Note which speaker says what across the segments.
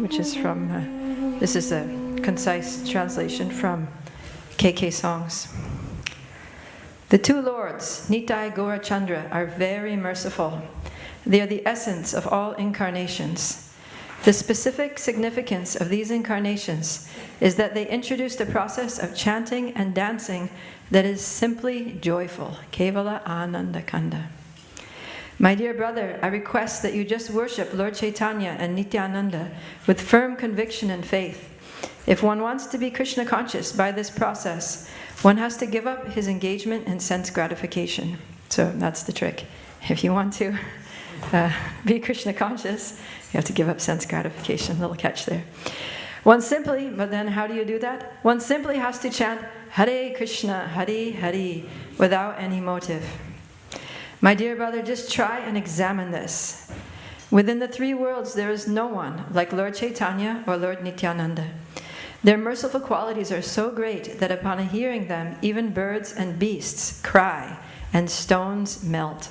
Speaker 1: which is from, this is a concise translation from KK Songs. The two lords, Nitai Gaurachandra, are very merciful. They are the essence of all incarnations. The specific significance of these incarnations is that they introduced a process of chanting and dancing that is simply joyful. Kevala Ananda Kanda. My dear brother, I request that you just worship Lord Chaitanya and Nityananda with firm conviction and faith. If one wants to be Krishna conscious by this process, one has to give up his engagement in sense gratification. So that's the trick. If you want to be Krishna conscious, you have to give up sense gratification. Little catch there. One simply, but then how do you do that? One simply has to chant Hare Krishna, Hare Hare, without any motive. My dear brother, just try and examine this. Within the three worlds, there is no one like Lord Chaitanya or Lord Nityananda. Their merciful qualities are so great that upon hearing them, even birds and beasts cry and stones melt.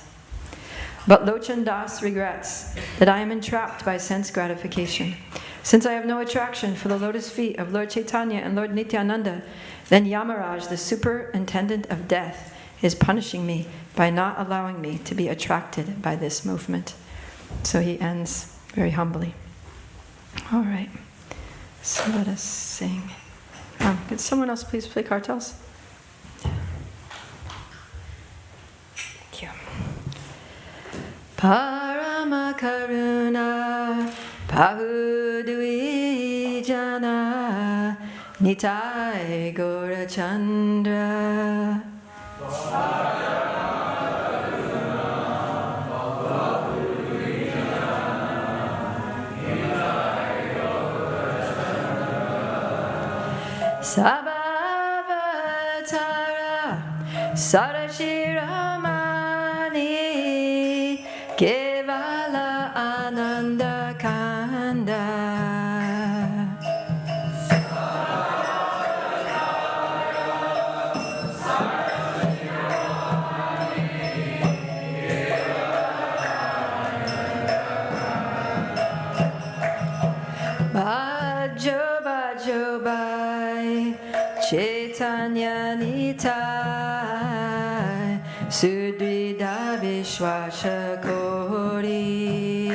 Speaker 1: But Lochan Das regrets that I am entrapped by sense gratification. Since I have no attraction for the lotus feet of Lord Chaitanya and Lord Nityananda, then Yamaraj, the superintendent of death, is punishing me by not allowing me to be attracted by this movement. So he ends very humbly. All right. So let us sing. Could someone else please play cartels? Thank you. Parama Karuna Pahudvijana Nitai Gaurachandra. Sabhavatara Sarashiramani Kevala Ananda Kanda. Bajo Bajo Bai Chaitanya Nitai Sudrida Vishwasha Kori.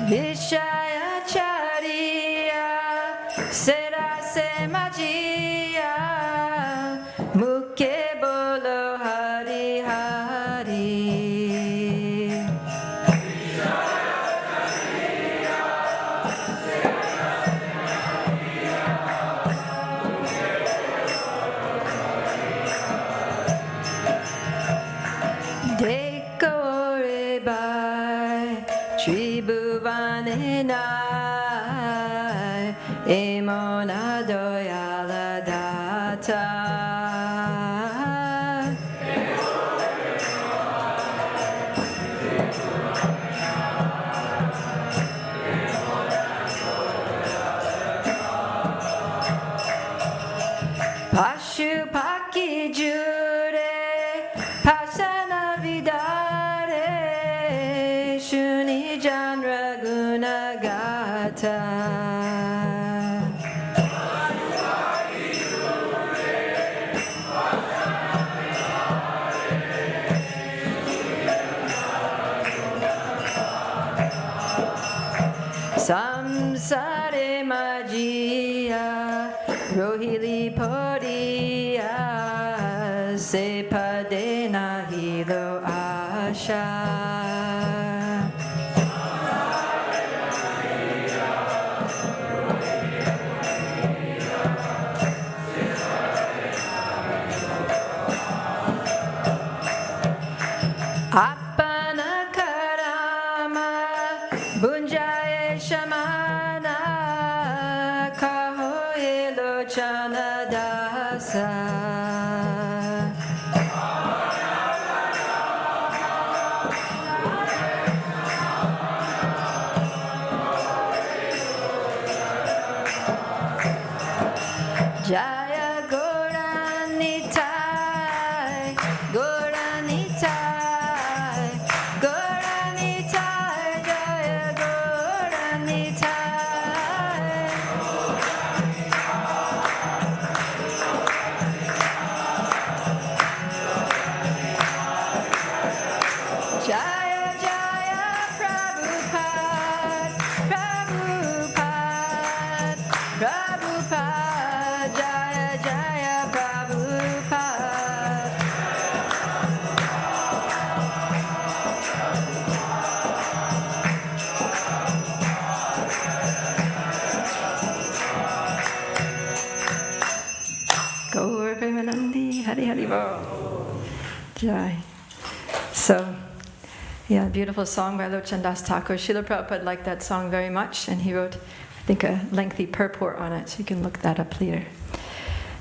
Speaker 1: Vishaya Chariya Serase Majiya Mukhe Bolo Hari Hari. Dekore Bai Tribhuvane Nai Emona Doyala Data. Pashupaki Jure Pasana Vidare Shuni Janra Gunagata. Samsare Majiya Rohili Podiya Sepadena Hilo Asha. Apana Karama Bunjaye Shamana Kahoye Lochana Dasa. Haribol. Jai. So, yeah, beautiful song by Lochan Das Thakur. Srila Prabhupada liked that song very much, and he wrote, I think, a lengthy purport on it, so you can look that up later.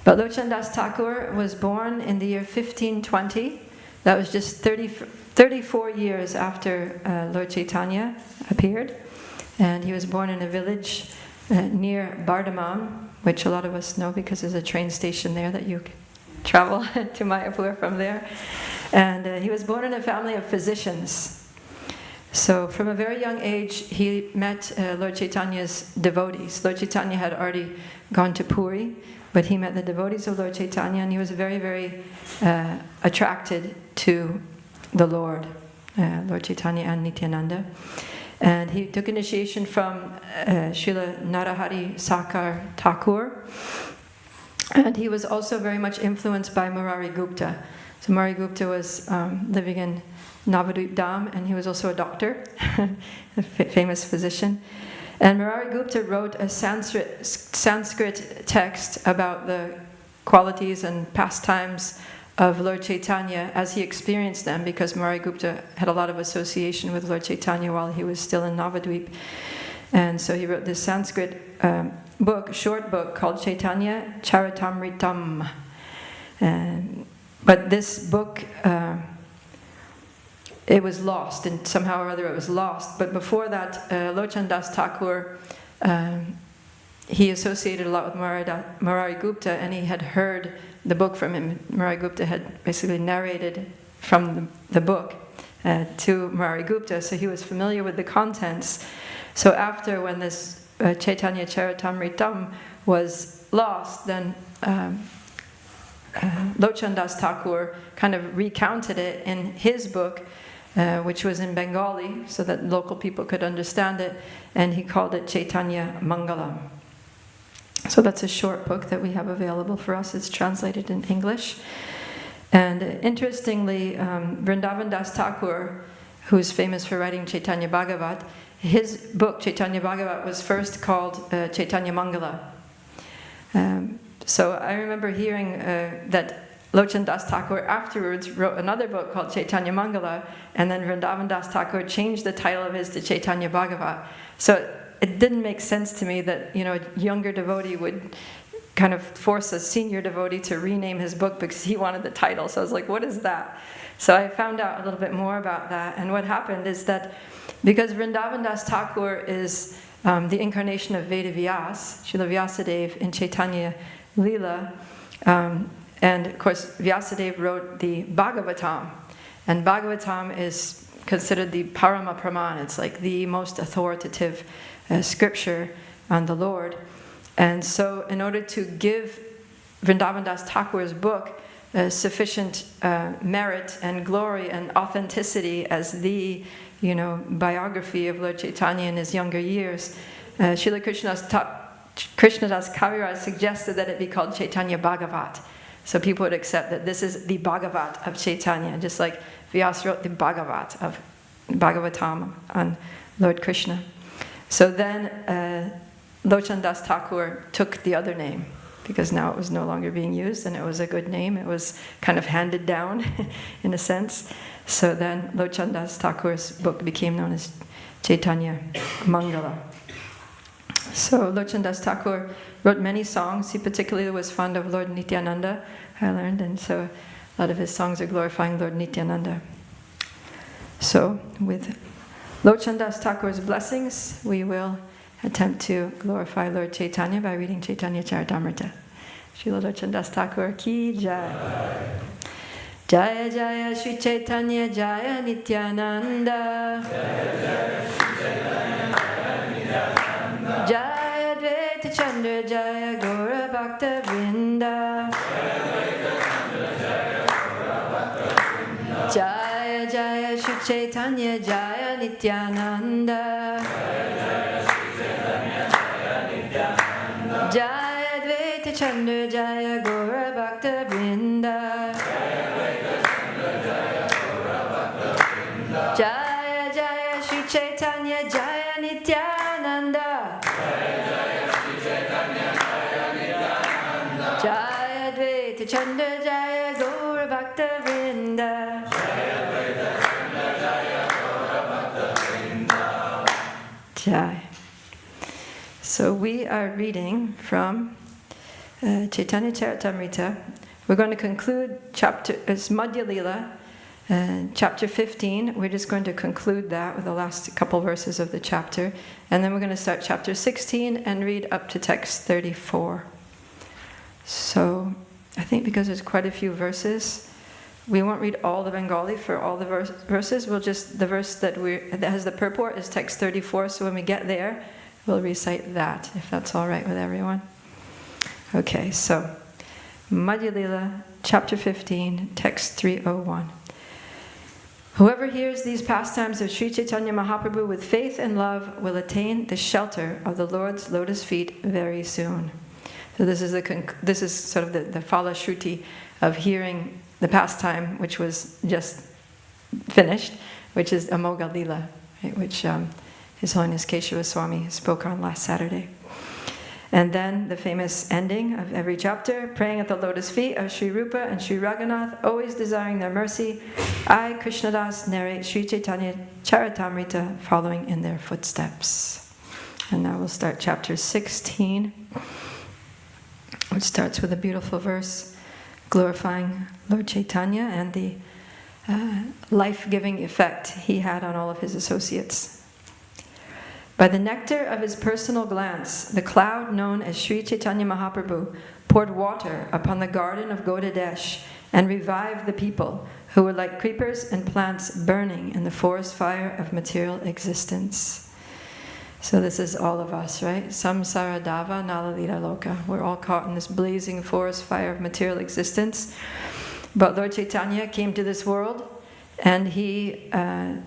Speaker 1: But Lochan Das Thakur was born in the year 1520. That was just 34 years after Lord Chaitanya appeared. And he was born in a village near Bardhaman, which a lot of us know because there's a train station there that you can travel to Mayapur from there. And he was born in a family of physicians. So from a very young age, he met Lord Chaitanya's devotees. Lord Chaitanya had already gone to Puri, but he met the devotees of Lord Chaitanya, and he was very, very attracted to the Lord Chaitanya and Nityananda. And he took initiation from Srila Narahari Sakar Thakur. And he was also very much influenced by Murari Gupta. So Murari Gupta was living in Navadvip Dham, and he was also a doctor, a famous physician. And Murari Gupta wrote a Sanskrit text about the qualities and pastimes of Lord Chaitanya as he experienced them, because Murari Gupta had a lot of association with Lord Chaitanya while he was still in Navadvip. And so he wrote this Sanskrit book, short book, called Chaitanya Charitamritam. But this book, it was lost, and somehow or other it was lost. But before that, Lochan Das Thakur, he associated a lot with Murari Gupta, and he had heard the book from him. Murari Gupta had basically narrated from the book to Murari Gupta, so he was familiar with the contents. So after, when this Chaitanya Charitamritam was lost, then Lochan Das Thakur kind of recounted it in his book, which was in Bengali, so that local people could understand it, and he called it Chaitanya Mangalam. So that's a short book that we have available for us. It's translated in English. And interestingly, Vrindavan Das Thakur, who's famous for writing Chaitanya Bhagavat, his book, Chaitanya Bhagavat, was first called Chaitanya Mangala. So I remember hearing that Lochan Das Thakur afterwards wrote another book called Chaitanya Mangala, and then Vrindavan Das Thakur changed the title of his to Chaitanya Bhagavat. So it didn't make sense to me that, a younger devotee would kind of force a senior devotee to rename his book because he wanted the title. So I was like, what is that? So I found out a little bit more about that, and what happened is that because Vrindavan Das Thakur is the incarnation of Veda Vyas, Srila Vyasadeva in Chaitanya Leela, and of course Vyasadeva wrote the Bhagavatam, and Bhagavatam is considered the Parama Praman. It's like the most authoritative scripture on the Lord. And so in order to give Vrindavan Das Thakur's book sufficient merit and glory and authenticity as the biography of Lord Chaitanya in his younger years, Srila Krishnadas Kaviraj suggested that it be called Chaitanya Bhagavat. So people would accept that this is the Bhagavat of Chaitanya, just like Vyas wrote the Bhagavat of Bhagavatam on Lord Krishna. So then Lochan Das Thakur took the other name, because now it was no longer being used, and it was a good name. It was kind of handed down in a sense. So then Lochan Das Thakur's book became known as Chaitanya Mangala. So Lochan Das Thakur wrote many songs. He particularly was fond of Lord Nityananda, I learned, and so a lot of his songs are glorifying Lord Nityananda. So with Lochan Das Thakur's blessings, we will attempt to glorify Lord Chaitanya by reading Chaitanya Charitamrita. Srila Lochan Das Thakur ki jai. Jaya Jaya Shri Chaitanya Jaya Nityananda. Jaya Advaita Chandra Jaya Gaura Bhakta Vrinda. Jaya Jaya Shri Chaitanya Jaya Nityananda. Jaya Advaita Chandra Jaya Gaura Bhakta Vrinda. Jaya Jaya Shri Chaitanya Jaya Nityananda. Jaya Advaita Chandra Jaya Gaura Jai. So we are reading from Chaitanya Charitamrita. We're going to conclude it's Madhya Lila, chapter 15. We're just going to conclude that with the last couple verses of the chapter. And then we're going to start chapter 16 and read up to text 34. So I think because there's quite a few verses, we won't read all the Bengali for all the verses. We'll just, the verse that has the purport is text 34. So when we get there, we'll recite that, if that's all right with everyone. Okay, so Madhya Lila, chapter 15, text 301. Whoever hears these pastimes of Sri Chaitanya Mahaprabhu with faith and love will attain the shelter of the Lord's lotus feet very soon. So this is sort of the Phala Shruti of hearing the pastime, which was just finished, which is Amogha Lila, right, which His Holiness Keshava Swami spoke on last Saturday. And then the famous ending of every chapter, praying at the lotus feet of Sri Rupa and Sri Raghunath, always desiring their mercy, I, Krishnadas, narrate Sri Chaitanya Charitamrita, following in their footsteps. And now we'll start chapter 16, which starts with a beautiful verse glorifying Lord Chaitanya and the life-giving effect he had on all of his associates. By the nectar of his personal glance, the cloud known as Sri Chaitanya Mahaprabhu poured water upon the garden of Gaudadesh and revived the people who were like creepers and plants burning in the forest fire of material existence. So this is all of us, right? Samsara dava nalalita loka. We're all caught in this blazing forest fire of material existence. But Lord Chaitanya came to this world, and he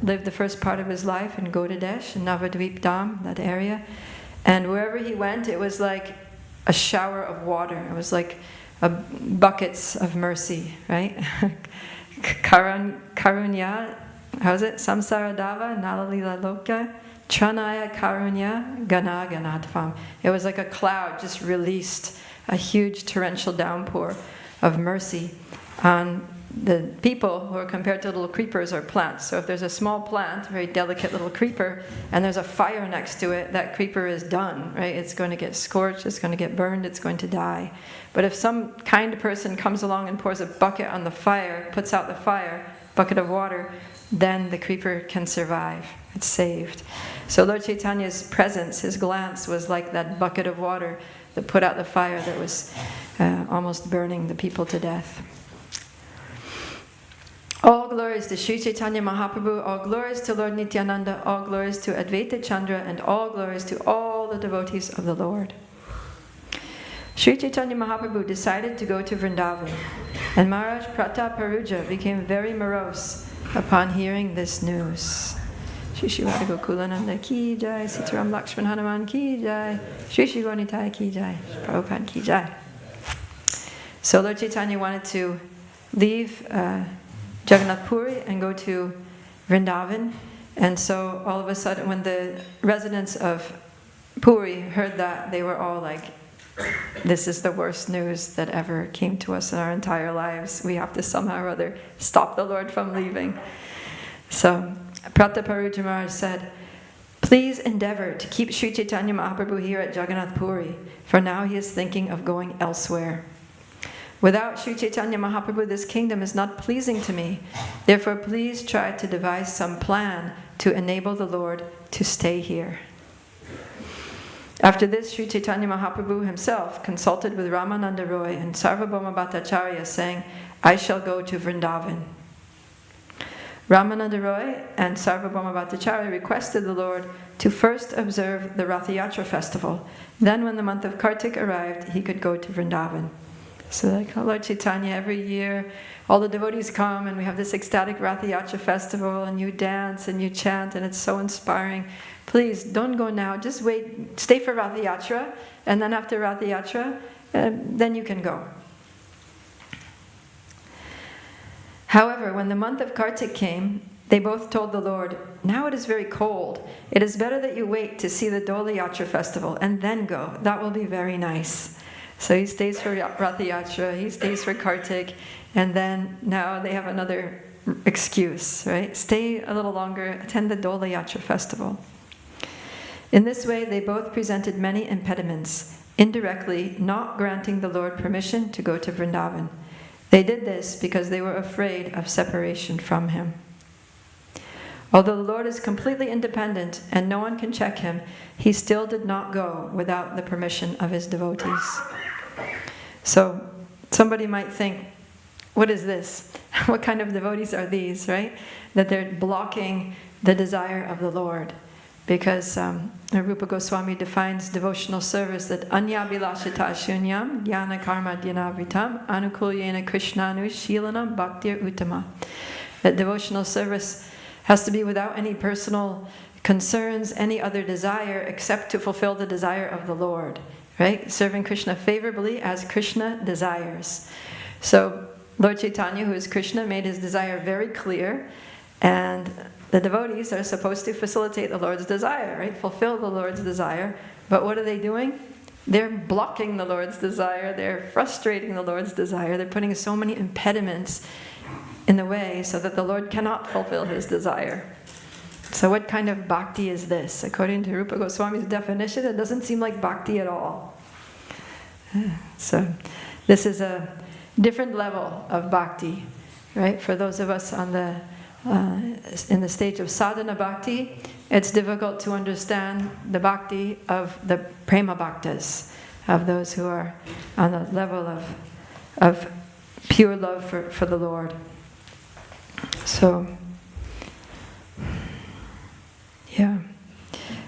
Speaker 1: lived the first part of his life in Gaudadesh, in Navadvip Dham, that area. And wherever he went, it was like a shower of water. It was like buckets of mercy, right? Karunya, how's it? Samsara dava, nalalila loka, tranaya karunya, gana ganadvam. It was like a cloud just released, a huge torrential downpour of mercy on the people who are compared to little creepers or plants. So if there's a small plant, a very delicate little creeper, and there's a fire next to it, that creeper is done, right? It's going to get scorched, it's going to get burned, it's going to die. But if some kind person comes along and pours a bucket on the fire, puts out the fire, bucket of water, then the creeper can survive. It's saved. So Lord Chaitanya's presence, his glance, was like that bucket of water that put out the fire that was almost burning the people to death. All glories to Sri Chaitanya Mahaprabhu, all glories to Lord Nityananda, all glories to Advaita Chandra, and all glories to all the devotees of the Lord. Sri Chaitanya Mahaprabhu decided to go to Vrindavan, and Maharaj Prataparuja became very morose upon hearing this news. Shri Shri Radha Gokulananda ki jai, Sitaram Lakshman Hanuman ki jai, Shri Shri Gaunitai ki jai, Prabhupada ki jai. So Lord Chaitanya wanted to leave Jagannath Puri and go to Vrindavan. And so all of a sudden, when the residents of Puri heard that, they were all like, this is the worst news that ever came to us in our entire lives. We have to somehow or other stop the Lord from leaving. So Prataparuja Maharaj said, please endeavor to keep Sri Chaitanya Mahaprabhu here at Jagannath Puri, for now he is thinking of going elsewhere. Without Sri Chaitanya Mahaprabhu, this kingdom is not pleasing to me. Therefore, please try to devise some plan to enable the Lord to stay here. After this, Sri Chaitanya Mahaprabhu himself consulted with Ramananda Roy and Sarvabhauma Bhattacharya, saying, I shall go to Vrindavan. Ramananda Roy and Sarvabhauma Bhattacharya requested the Lord to first observe the Ratha Yatra festival. Then, when the month of Kartik arrived, he could go to Vrindavan. So like, oh, Lord Chaitanya, every year all the devotees come and we have this ecstatic Ratha Yatra festival and you dance and you chant and it's so inspiring. Please, don't go now. Just wait. Stay for Ratha Yatra, and then after Ratha Yatra, then you can go. However, when the month of Kartik came, they both told the Lord, now it is very cold. It is better that you wait to see the Dola Yatra festival and then go. That will be very nice. So he stays for Ratha Yatra, he stays for Kartik, and then now they have another excuse, right? Stay a little longer, attend the Dola Yatra festival. In this way, they both presented many impediments, indirectly not granting the Lord permission to go to Vrindavan. They did this because they were afraid of separation from him. Although the Lord is completely independent and no one can check him, he still did not go without the permission of his devotees. So somebody might think, what is this? What kind of devotees are these, right? That they're blocking the desire of the Lord. Because Rupa Goswami defines devotional service that anyabhilashita shunyam jnana karma dhyanavitam anukulyena krishnanu shilanam bhaktir uttama. That devotional service has to be without any personal concerns, any other desire except to fulfill the desire of the Lord. Right? Serving Krishna favorably as Krishna desires. So Lord Chaitanya, who is Krishna, made his desire very clear, and the devotees are supposed to facilitate the Lord's desire, right? Fulfill the Lord's desire. But what are they doing? They're blocking the Lord's desire. They're frustrating the Lord's desire. They're putting so many impediments in the way so that the Lord cannot fulfill his desire. So what kind of bhakti is this? According to Rupa Goswami's definition, it doesn't seem like bhakti at all. So this is a different level of bhakti, right? For those of us on the in the stage of sadhana bhakti, it's difficult to understand the bhakti of the prema bhaktas, of those who are on the level of pure love for the Lord. So, yeah.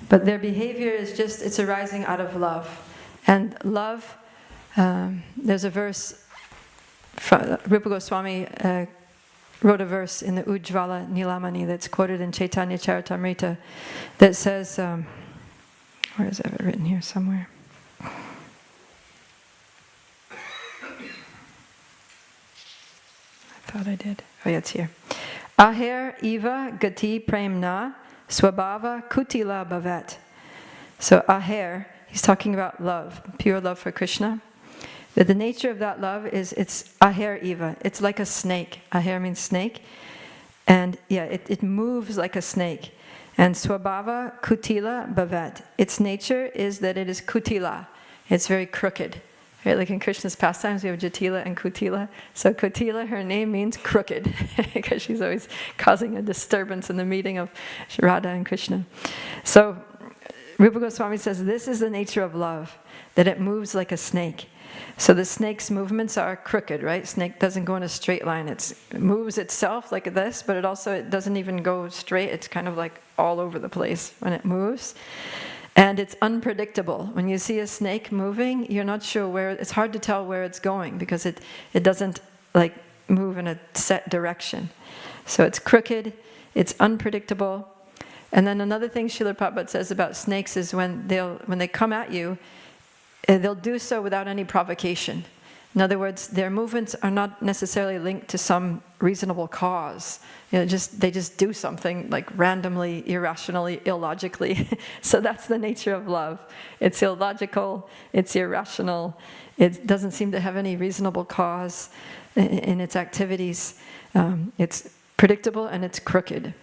Speaker 1: But their behavior is just, it's arising out of love. And love, there's a verse, Rupa Goswami wrote a verse in the Ujjvala Nilamani that's quoted in Chaitanya Charitamrita that says, where is it written here somewhere? I thought I did. Oh yeah, it's here. Aher Iva Gati Premna Swabhava Kutila Bhavet. So Aher, he's talking about love, pure love for Krishna. That the nature of that love is, it's aher iva. It's like a snake. Aher means snake. And yeah, it moves like a snake. And swabhava kutila bhavet. Its nature is that it is kutila. It's very crooked. Right? Like in Krishna's pastimes, we have Jatila and Kutila. So Kutila, her name means crooked, because she's always causing a disturbance in the meeting of Radha and Krishna. So Rupa Goswami says this is the nature of love, that it moves like a snake. So the snake's movements are crooked, right? Snake doesn't go in a straight line. It moves itself like this, but it doesn't even go straight. It's kind of like all over the place when it moves. And it's unpredictable. When you see a snake moving, you're not sure where, it's hard to tell where it's going because it doesn't like move in a set direction. So it's crooked, it's unpredictable. And then another thing Srila Prabhupada says about snakes is when they come at you, they'll do so without any provocation. In other words, their movements are not necessarily linked to some reasonable cause. They just do something like randomly, irrationally, illogically. So that's the nature of love. It's illogical, it's irrational, it doesn't seem to have any reasonable cause in its activities. It's predictable and it's crooked.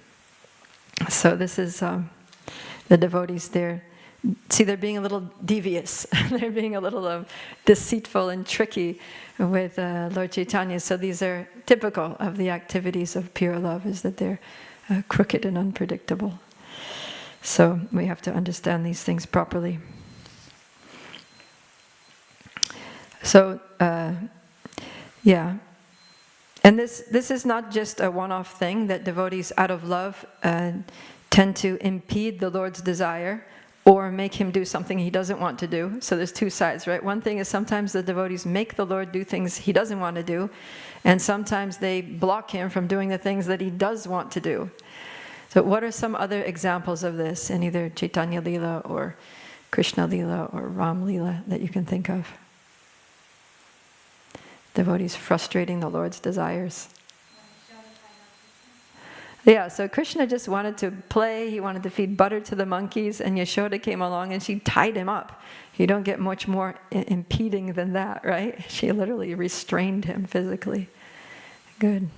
Speaker 1: So this is the devotees there. See, they're being a little devious. They're being a little deceitful and tricky with Lord Chaitanya. So these are typical of the activities of pure love, is that they're crooked and unpredictable. So we have to understand these things properly. So, yeah. And this is not just a one-off thing, that devotees out of love tend to impede the Lord's desire or make him do something he doesn't want to do. So there's two sides, right? One thing is sometimes the devotees make the Lord do things he doesn't want to do, and sometimes they block him from doing the things that he does want to do. So what are some other examples of this in either Chaitanya Leela or Krishna Leela or Ram Leela that you can think of? Devotees frustrating the Lord's desires. Yeah, so Krishna just wanted to play, he wanted to feed butter to the monkeys, and Yashoda came along and she tied him up. You don't get much more impeding than that, right? She literally restrained him physically. Good.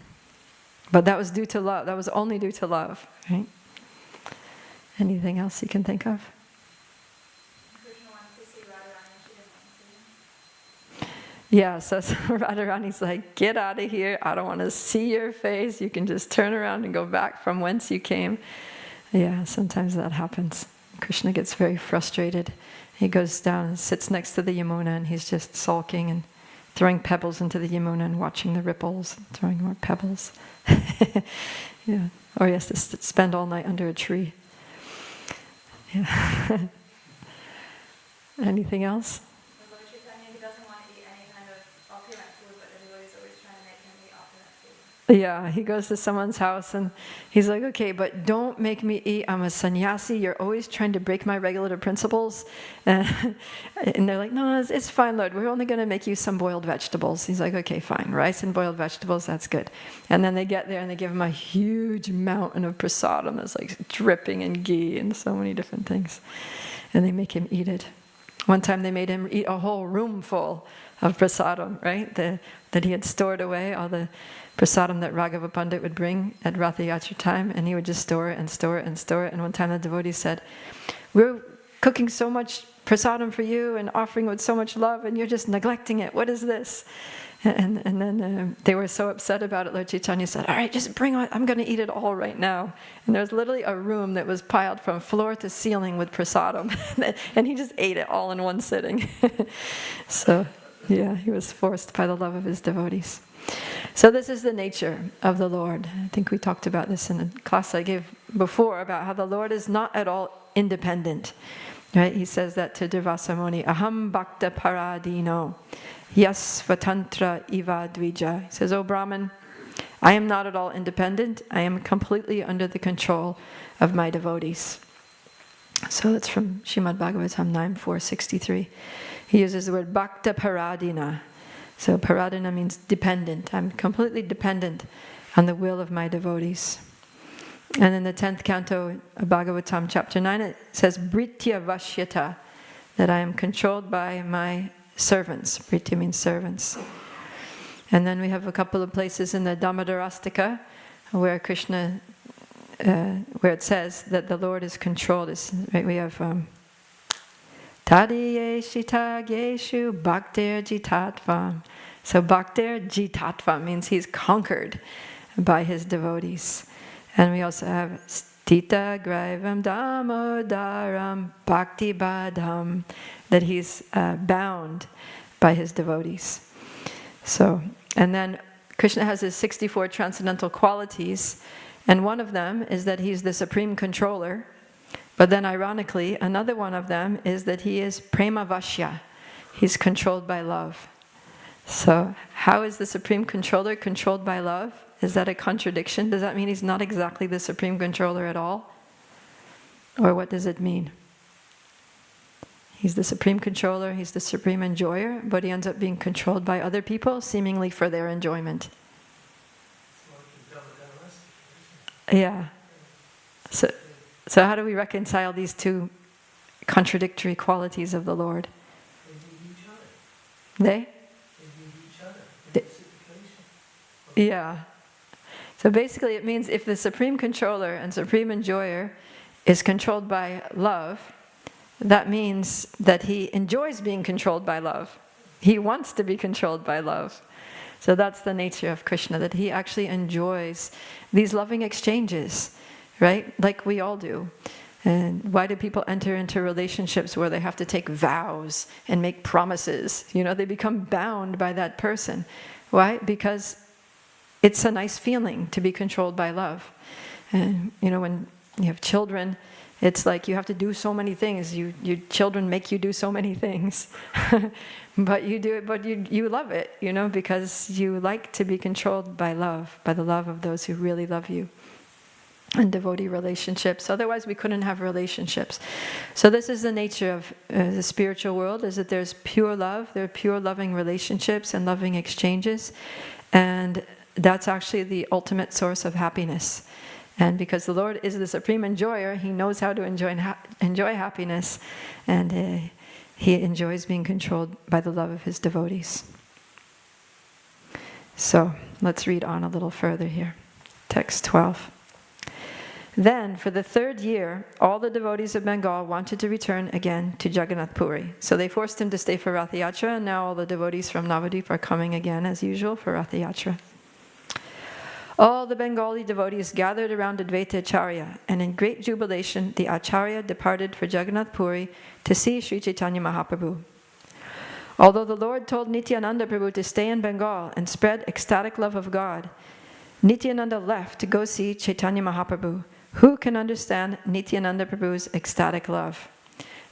Speaker 1: But that was due to love. That was only due to love, right? Anything else you can think of? Yeah, so Radharani's like, get out of here. I don't want to see your face. You can just turn around and go back from whence you came. Yeah, sometimes that happens. Krishna gets very frustrated. He goes down and sits next to the Yamuna, and he's just sulking and throwing pebbles into the Yamuna and watching the ripples, throwing more pebbles. Yeah, or he has to spend all night under a tree. Yeah. Anything else?
Speaker 2: Lord Chaitanya, he doesn't want to eat any kind of opulent food, but everybody's always trying to make him eat opulent food.
Speaker 1: Yeah, he goes to someone's house and he's like, okay, but don't make me eat. I'm a sannyasi. You're always trying to break my regulative principles. And they're like, no, it's fine, Lord. We're only going to make you some boiled vegetables. He's like, okay, fine. Rice and boiled vegetables, that's good. And then they get there and they give him a huge mountain of prasadam that's like dripping in ghee and so many different things. And they make him eat it. One time they made him eat a whole room full of prasadam, right? That he had stored away, all the prasadam that Raghava Pandit would bring at Ratha Yatra time, and he would just store it and store it and store it. And one time the devotee said, we're cooking so much prasadam for you and offering with so much love, and you're just neglecting it. What is this? And then they were so upset about it, Lord Chaitanya said, all right, just bring on, I'm going to eat it all right now. And there was literally a room that was piled from floor to ceiling with prasadam. And he just ate it all in one sitting. So, yeah, he was forced by the love of his devotees. So this is the nature of the Lord. I think we talked about this in a class I gave before about how the Lord is not at all independent. Right? He says that to Durvasa Muni, Aham Bhakta Paradino. Yes, Vatantra Iva Dvija. He says, O Brahman, I am not at all independent. I am completely under the control of my devotees. So that's from Srimad Bhagavatam 9.4.63. He uses the word Bhakta Paradina. So Paradina means dependent. I'm completely dependent on the will of my devotees. And in the 10th canto of Bhagavatam, chapter 9, it says, Britya Vashyata, that I am controlled by my servants. Britya means servants. And then we have a couple of places in the Damodarastika where Krishna, where it says that the Lord is controlled. Right? We have Tadiyeshita Geshu Bhaktir Jitatvam. So Bhaktir Jitatvam means he's conquered by his devotees. And we also have Stita Graivam Damodaram Bhakti Badham, that he's bound by his devotees. So, and then Krishna has his 64 transcendental qualities, and one of them is that he's the supreme controller. But then ironically, another one of them is that he is prema vashya. He's controlled by love. So how is the supreme controller controlled by love? Is that a contradiction? Does that mean he's not exactly the supreme controller at all? Or what does it mean? He's the supreme controller, he's the supreme enjoyer, but he ends up being controlled by other people, seemingly for their enjoyment. Yeah. So how do we reconcile these two contradictory qualities of the Lord? They? Yeah. So basically it means if the supreme controller and supreme enjoyer is controlled by love, that means that he enjoys being controlled by love. He wants to be controlled by love. So that's the nature of Krishna, that he actually enjoys these loving exchanges, right? Like we all do. And why do people enter into relationships where they have to take vows and make promises? You know, they become bound by that person. Why? Because it's a nice feeling to be controlled by love. And, you know, when you have children, it's like you have to do so many things. Your children make you do so many things. But you do it, but you love it, you know, because you like to be controlled by love, by the love of those who really love you. And devotee relationships. Otherwise we couldn't have relationships. So this is the nature of the spiritual world, is that there's pure love, there are pure loving relationships and loving exchanges. And that's actually the ultimate source of happiness. And because the Lord is the supreme enjoyer, he knows how to enjoy happiness. And he enjoys being controlled by the love of his devotees. So let's read on a little further here. Text 12. Then, for the 3rd year, all the devotees of Bengal wanted to return again to Jagannath Puri. So they forced him to stay for Rath Yatra, and now all the devotees from Navadvip are coming again, as usual, for Rath Yatra. All the Bengali devotees gathered around Advaita Acharya, and in great jubilation, the Acharya departed for Jagannath Puri to see Sri Chaitanya Mahaprabhu. Although the Lord told Nityananda Prabhu to stay in Bengal and spread ecstatic love of God, Nityananda left to go see Chaitanya Mahaprabhu. Who can understand Nityananda Prabhu's ecstatic love?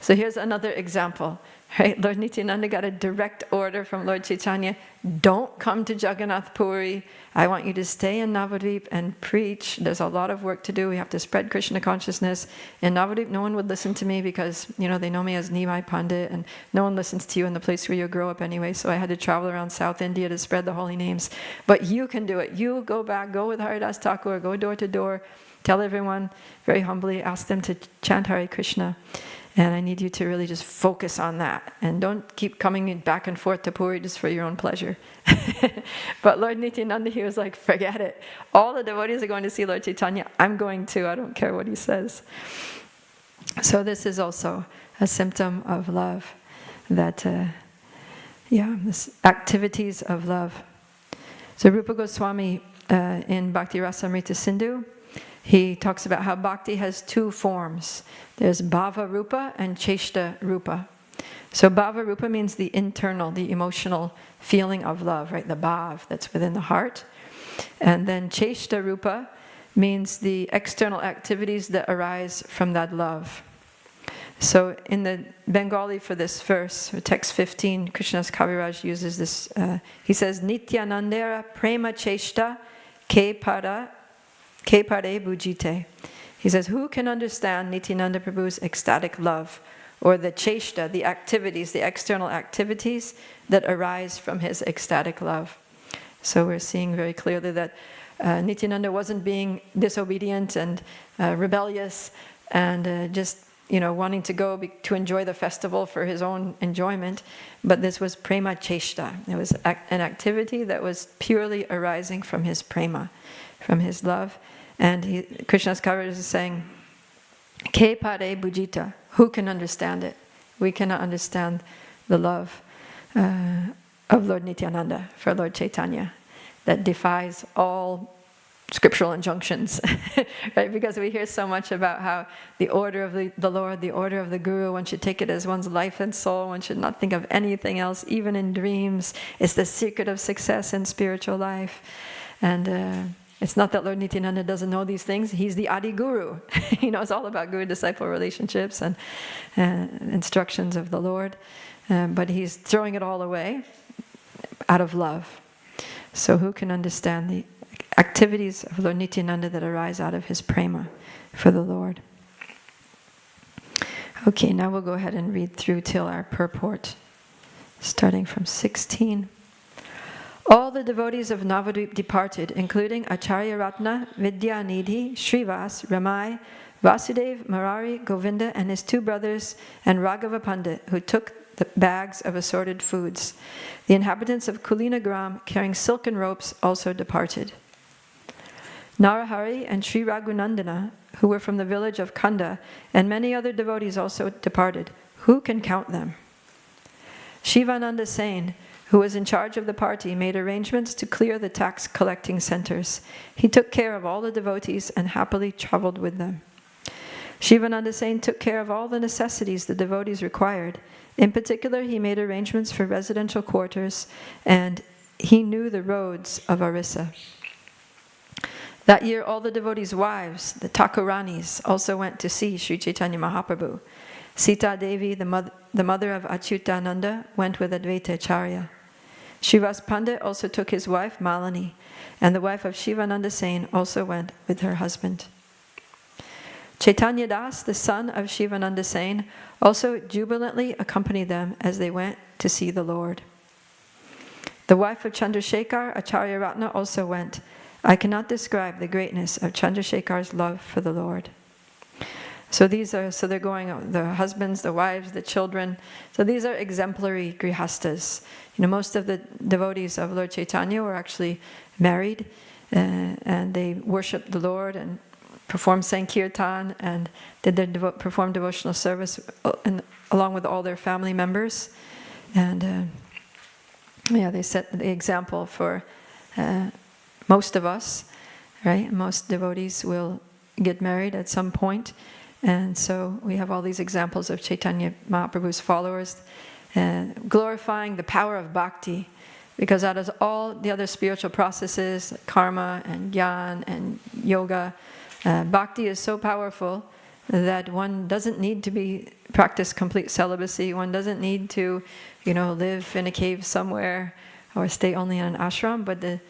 Speaker 1: So here's another example. Right? Lord Nityananda got a direct order from Lord Chaitanya, don't come to Jagannath Puri. I want you to stay in Navadvip and preach. There's a lot of work to do. We have to spread Krishna consciousness. In Navadvip, no one would listen to me because, they know me as Nimai Pandit, and no one listens to you in the place where you grow up anyway, so I had to travel around South India to spread the holy names. But you can do it. You go back, go with Haridas Thakur, go door to door, tell everyone very humbly, ask them to chant Hare Krishna. And I need you to really just focus on that. And don't keep coming back and forth to Puri just for your own pleasure. But Lord Nityananda, he was like, forget it. All the devotees are going to see Lord Chaitanya. I'm going too. I don't care what he says. So this is also a symptom of love. That, this activities of love. So Rupa Goswami in Bhakti Rasamrita Sindhu, he talks about how bhakti has 2 forms. There's bhava rupa and cheshta rupa. So bhava rupa means the internal, the emotional feeling of love, right? The bhav that's within the heart. And then cheshta rupa means the external activities that arise from that love. So in the Bengali for this verse, text 15, Krishnadas Kaviraj uses this, he says, Nityanandera prema cheshta ke pare bhujite. He says, who can understand Nityananda Prabhu's ecstatic love, or the cheshta, the activities, the external activities that arise from his ecstatic love? So we're seeing very clearly that Nityananda wasn't being disobedient and rebellious and just wanting to go to enjoy the festival for his own enjoyment, but this was prema cheshta. It was an activity that was purely arising from his prema, from his love. And Krishnadas Kaviraj is saying, Ke pare bhujita, who can understand it? We cannot understand the love of Lord Nityananda for Lord Chaitanya that defies all scriptural injunctions, right? Because we hear so much about how the order of the Lord, the order of the Guru, one should take it as one's life and soul, one should not think of anything else, even in dreams. It's the secret of success in spiritual life. And it's not that Lord Nityananda doesn't know these things. He's the Adi Guru. He knows all about guru-disciple relationships and instructions of the Lord. But he's throwing it all away out of love. So who can understand the activities of Lord Nityananda that arise out of his prema for the Lord? Okay, now we'll go ahead and read through till our purport, starting from 16. All the devotees of Navadvip departed, including Acharya Ratna, Vidyanidhi, Srivas, Ramai, Vasudev, Murari, Govinda, and his 2 brothers, and Raghava Pandit, who took the bags of assorted foods. The inhabitants of Kulinagram, carrying silken ropes, also departed. Narahari and Sri Raghunandana, who were from the village of Kanda, and many other devotees also departed. Who can count them? Shivananda Sain, who was in charge of the party, made arrangements to clear the tax collecting centers. He took care of all the devotees and happily traveled with them. Shivananda Sain took care of all the necessities the devotees required. In particular, he made arrangements for residential quarters, and he knew the roads of Orissa. That year, all the devotees' wives, the Thakuranis, also went to see Sri Chaitanya Mahaprabhu. Sita Devi, the mother of Achyutananda, went with Advaita Acharya. Srivas Pandit also took his wife Malini, and the wife of Shivananda Sain also went with her husband. Chaitanya Das, the son of Shivananda Sain, also jubilantly accompanied them as they went to see the Lord. The wife of Chandrasekhar, Acharya Ratna, also went. I cannot describe the greatness of Chandrasekhar's love for the Lord. So they're going, the husbands, the wives, the children. So these are exemplary grihastas. Most of the devotees of Lord Chaitanya were actually married, and they worshiped the Lord and performed Sankirtan and did their performed devotional service along with all their family members. And they set the example for most of us, right? Most devotees will get married at some point. And so we have all these examples of Chaitanya Mahaprabhu's followers glorifying the power of bhakti, because out of all the other spiritual processes, karma and gyan and yoga, bhakti is so powerful that one doesn't need to practice complete celibacy. One doesn't need to, live in a cave somewhere or stay only in an ashram, but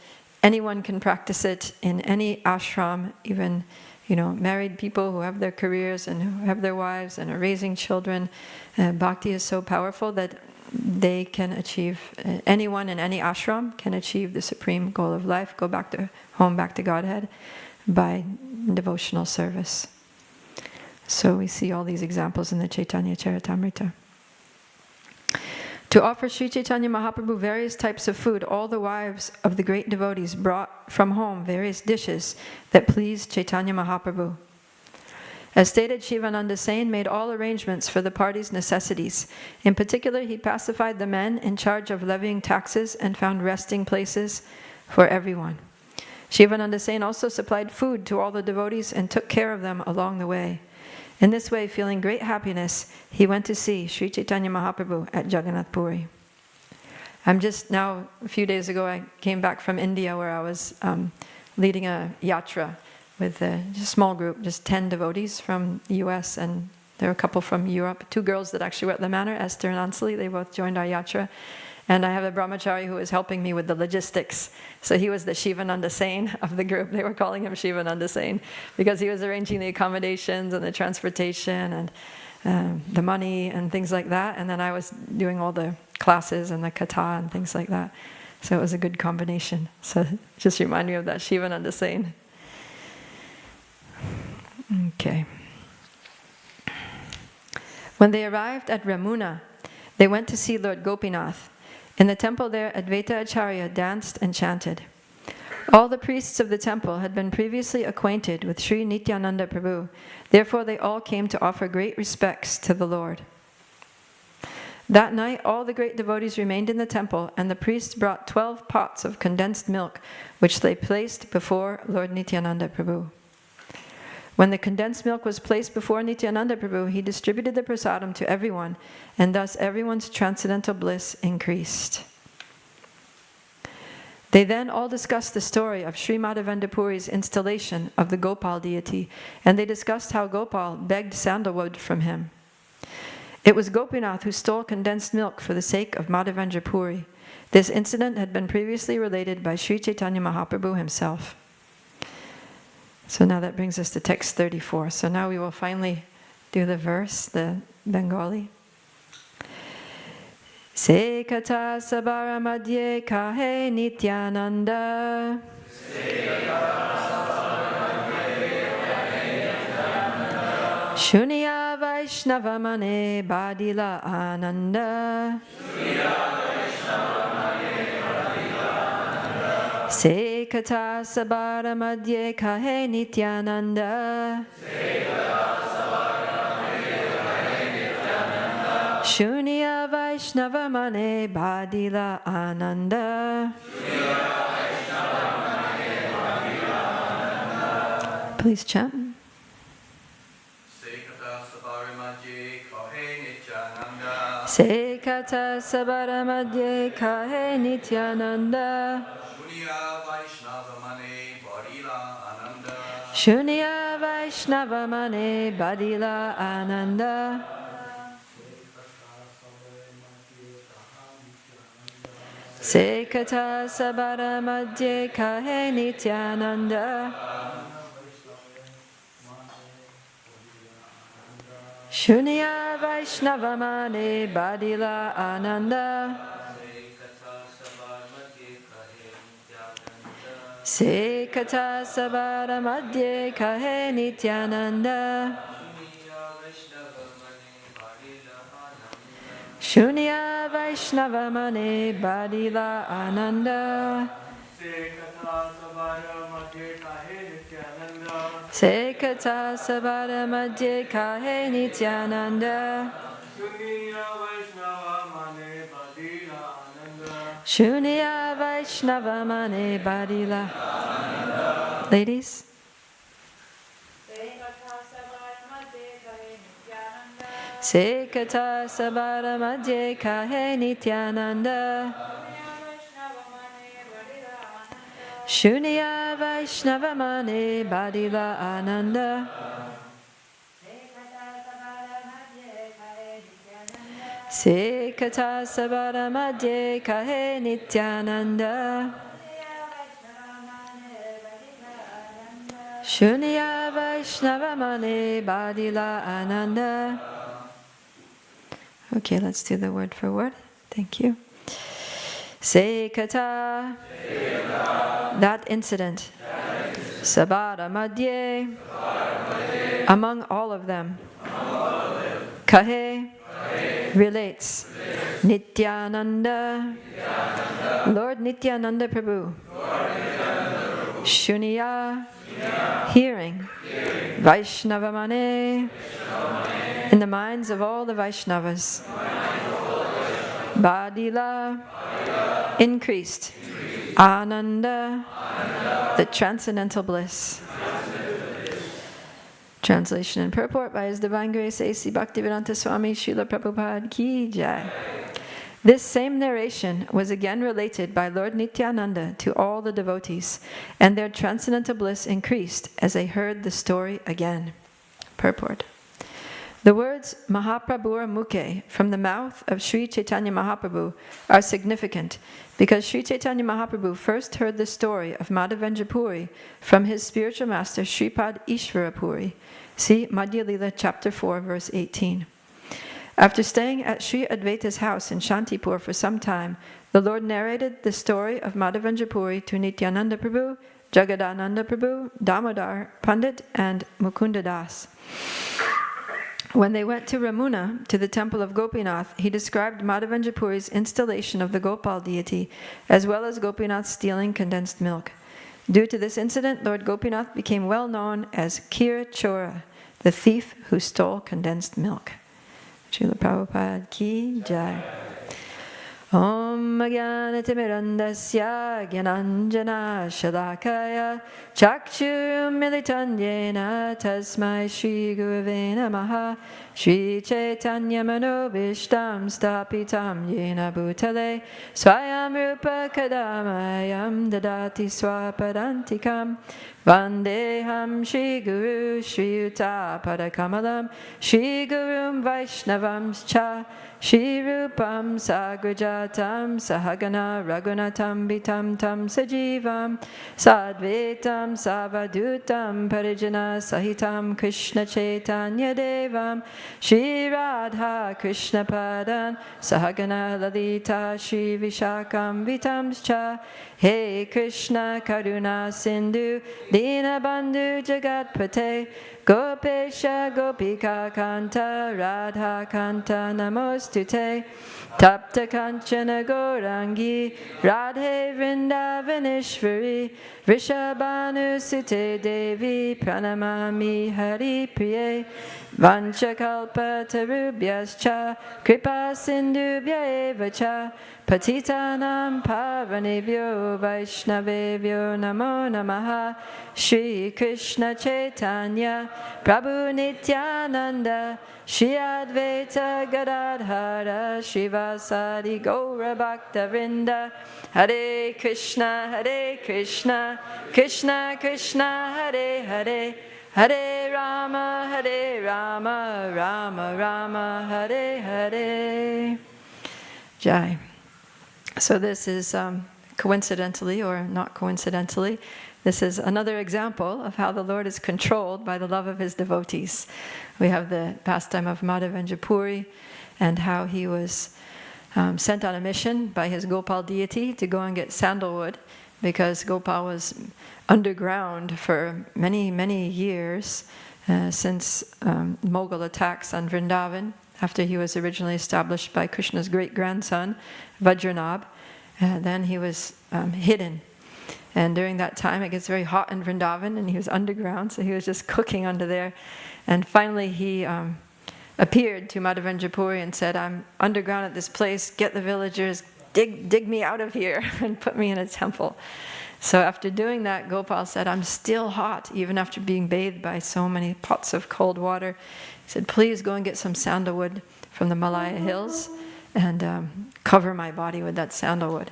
Speaker 1: anyone can practice it in any ashram, even married people who have their careers and who have their wives and are raising children. Bhakti is so powerful that they can achieve, anyone in any ashram can achieve the supreme goal of life, go back to home, back to Godhead, by devotional service. So we see all these examples in the Chaitanya Charitamrita. To offer Sri Chaitanya Mahaprabhu various types of food, all the wives of the great devotees brought from home various dishes that pleased Chaitanya Mahaprabhu. As stated, Shivananda Sain made all arrangements for the party's necessities. In particular, he pacified the men in charge of levying taxes and found resting places for everyone. Shivananda Sain also supplied food to all the devotees and took care of them along the way. In this way, feeling great happiness, he went to see Sri Chaitanya Mahaprabhu at Jagannath Puri. I'm just now, a few days ago, I came back from India where I was leading a yatra with a small group, just 10 devotees from the US, and there were a couple from Europe, 2 girls that actually were at the manor, Esther and Ansali. They both joined our yatra. And I have a brahmachari who was helping me with the logistics. So he was the Shivananda Sain of the group. They were calling him Shivananda Sain because he was arranging the accommodations and the transportation and the money and things like that. And then I was doing all the classes and the kata and things like that. So it was a good combination. So just remind me of that Shivananda Sain. Okay. When they arrived at Ramuna, they went to see Lord Gopinath. In the temple there, Advaita Acharya danced and chanted. All the priests of the temple had been previously acquainted with Sri Nityananda Prabhu. Therefore, they all came to offer great respects to the Lord. That night, all the great devotees remained in the temple, and the priests brought 12 pots of condensed milk, which they placed before Lord Nityananda Prabhu. When the condensed milk was placed before Nityananda Prabhu, he distributed the prasadam to everyone, and thus everyone's transcendental bliss increased. They then all discussed the story of Sri Madhavendra Puri's installation of the Gopal deity, and they discussed how Gopal begged sandalwood from him. It was Gopinath who stole condensed milk for the sake of Madhavendra Puri. This incident had been previously related by Sri Chaitanya Mahaprabhu himself. So now that brings us to text 34. So now we will finally do the verse, the Bengali. Se kata sabara madhye kahe Nityananda. Shunya Vaishnava mane badila ananda. Se kata sabara madhye kahe Nityananda. Shunya Vaishnava mane badila ananda. Please chant. Se kata sabara madhye kahe Nityananda. Shunya Vaishnava mane badila ananda. Se kata sabara madhye kahe Nityananda. Shunya Vaishnava mane badila ananda. Se kata sabara madhye kahe Nityananda. Shunya Vaishnava mane badila ananda. Sekata Sabara Madhye Kahe Nityananda. Shunya Vaishnava Mane Badila. Ladies? Sekata Sabara Madhye Kahe Nityananda. Shunya Vaishnava Mane Badila Ananda. Sekata Sabara Madhye Kahe Nityananda. Shunya Vaishnava Mane Badila Ananda. Okay, let's do the word for word. Thank you. Sekata, that incident. Sabara Madhye, among all of them. Kahe, relates. Nityananda, Lord Nityananda Prabhu. Shunya, hearing. Vaishnavamane, in the minds of all the Vaishnavas. Badila, increased. Ananda, the transcendental bliss. Translation and purport by His Divine Grace A.C. Bhaktivedanta Swami Srila Prabhupada Ki Jai. This same narration was again related by Lord Nityananda to all the devotees, and their transcendental bliss increased as they heard the story again. Purport. The words Mahaprabhur Mukhe from the mouth of Sri Chaitanya Mahaprabhu are significant because Sri Chaitanya Mahaprabhu first heard the story of Madhavendra Puri from his spiritual master Sripad Ishvara Puri. See Madhya Lila chapter 4 verse 18. After staying at Sri Advaita's house in Shantipur for some time, the Lord narrated the story of Madhavendra Puri to Nityananda Prabhu, Jagadananda Prabhu, Damodar Pandit, and Mukunda Das. When they went to Ramuna, to the temple of Gopinath, he described Madhavendra Puri's installation of the Gopal deity, as well as Gopinath stealing condensed milk. Due to this incident, Lord Gopinath became well known as Kira Chora, the thief who stole condensed milk. Srila Prabhupada Ki Jai. Om Jnanatimirandasya Jnananjana Shalakaya Chakshur Militanyena Tasmai Shri Gurave Namaha Shri Chaitanya Manobishtam Stapitam Yena Bhutale Swayam Rupa Kadamayam Dadati Swapadantikam Vandeham Shri Guru Shri Yuta Padakamalam Shri Gurum Vaishnavam Cha Shri Rupam Sagrajatam Sahagana Raghunatam Vitam Tam Sajivam Sadvetam Savadutam Parijana Sahitam Krishna Chaitanya Devam Shri Radha Krishna Padan Sahagana Lalita Shri Vishakam Vitam Cha Hey Krishna Karuna Sindhu Dina Bandhu Jagatpate Gopesha Gopika Kanta Radha Kanta Namostute Tapta Kanchana Gaurangi Radhe Vrindavaneshwari Vrishabhanu Sute Devi Pranamami Hari Priye Vanchakalpa Tarubhyascha Kripa Sindhubhya Evacha Patitanam Pavanebhyo Vaishnavebhyo Namo Namaha Shri Krishna Chaitanya Prabhu Nityananda Shri Advaita Gadadhara Srivasadi Gaura Bhakta Vrinda Hare Krishna Krishna Krishna Hare Hare Hare Rama Rama Rama Hare Hare. Jai. So this is coincidentally or not coincidentally, this is another example of how the Lord is controlled by the love of His devotees. We have the pastime of Madhavendra Puri and how he was sent on a mission by his Gopal deity to go and get sandalwood because Gopal was underground for many, many years since Mughal attacks on Vrindavan after he was originally established by Krishna's great-grandson, Vajranabh. Then he was hidden. And during that time, it gets very hot in Vrindavan, and he was underground, so he was just cooking under there. And finally, he appeared to Madhavendra Puri and said, "I'm underground at this place. Get the villagers, dig me out of here, and put me in a temple." So after doing that, Gopal said, "I'm still hot, even after being bathed by so many pots of cold water." He said, "Please go and get some sandalwood from the Malaya hills and cover my body with that sandalwood."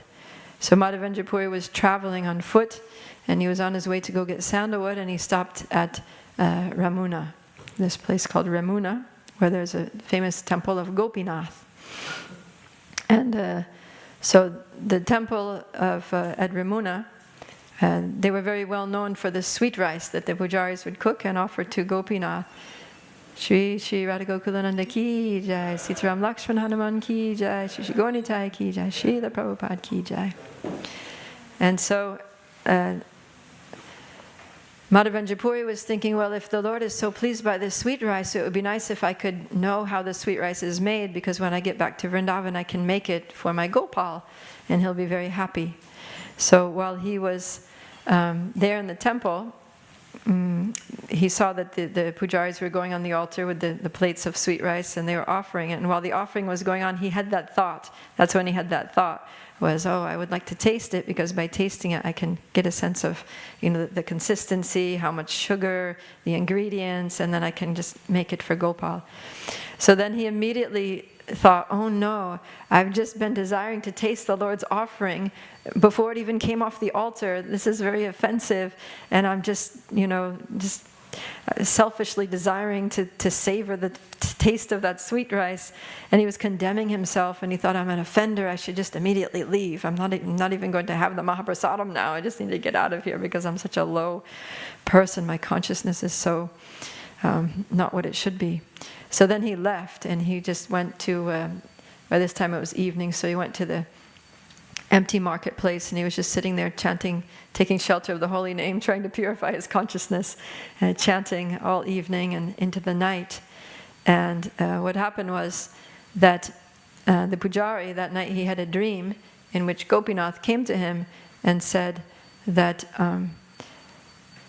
Speaker 1: So Madhavendra Puri was traveling on foot, and he was on his way to go get sandalwood, and he stopped at Ramuna, this place called Ramuna, where there's a famous temple of Gopinath. And so the temple of at Ramuna, they were very well known for the sweet rice that the pujaris would cook and offer to Gopinath. Shri Shri Radha Gokulananda ki jai, Sitaram Lakshman Hanuman ki jai, Shri Shri Gauranitai ki jai, Srila Prabhupada ki jai. And so Madhavendra Puri was thinking, well, if the Lord is so pleased by this sweet rice, it would be nice if I could know how the sweet rice is made, because when I get back to Vrindavan, I can make it for my Gopal, and he'll be very happy. So while he was there in the temple, he saw that the pujaris were going on the altar with the plates of sweet rice, and they were offering it. And while the offering was going on, he had that thought. That's when he had that thought, was, oh, I would like to taste it, because by tasting it, I can get a sense of, the consistency, how much sugar, the ingredients, and then I can just make it for Gopal. So then he immediately thought, oh no, I've just been desiring to taste the Lord's offering before it even came off the altar. This is very offensive, and I'm just selfishly desiring to savor the taste of that sweet rice. And he was condemning himself, and he thought, I'm an offender, I should just immediately leave. I'm not even going to have the Mahaprasadam now. I just need to get out of here because I'm such a low person. My consciousness is so not what it should be. So then he left, and he just went to, by this time it was evening, so he went to the empty marketplace, and he was just sitting there chanting, taking shelter of the holy name, trying to purify his consciousness, and chanting all evening and into the night. And what happened was that the pujari, that night he had a dream in which Gopinath came to him and said that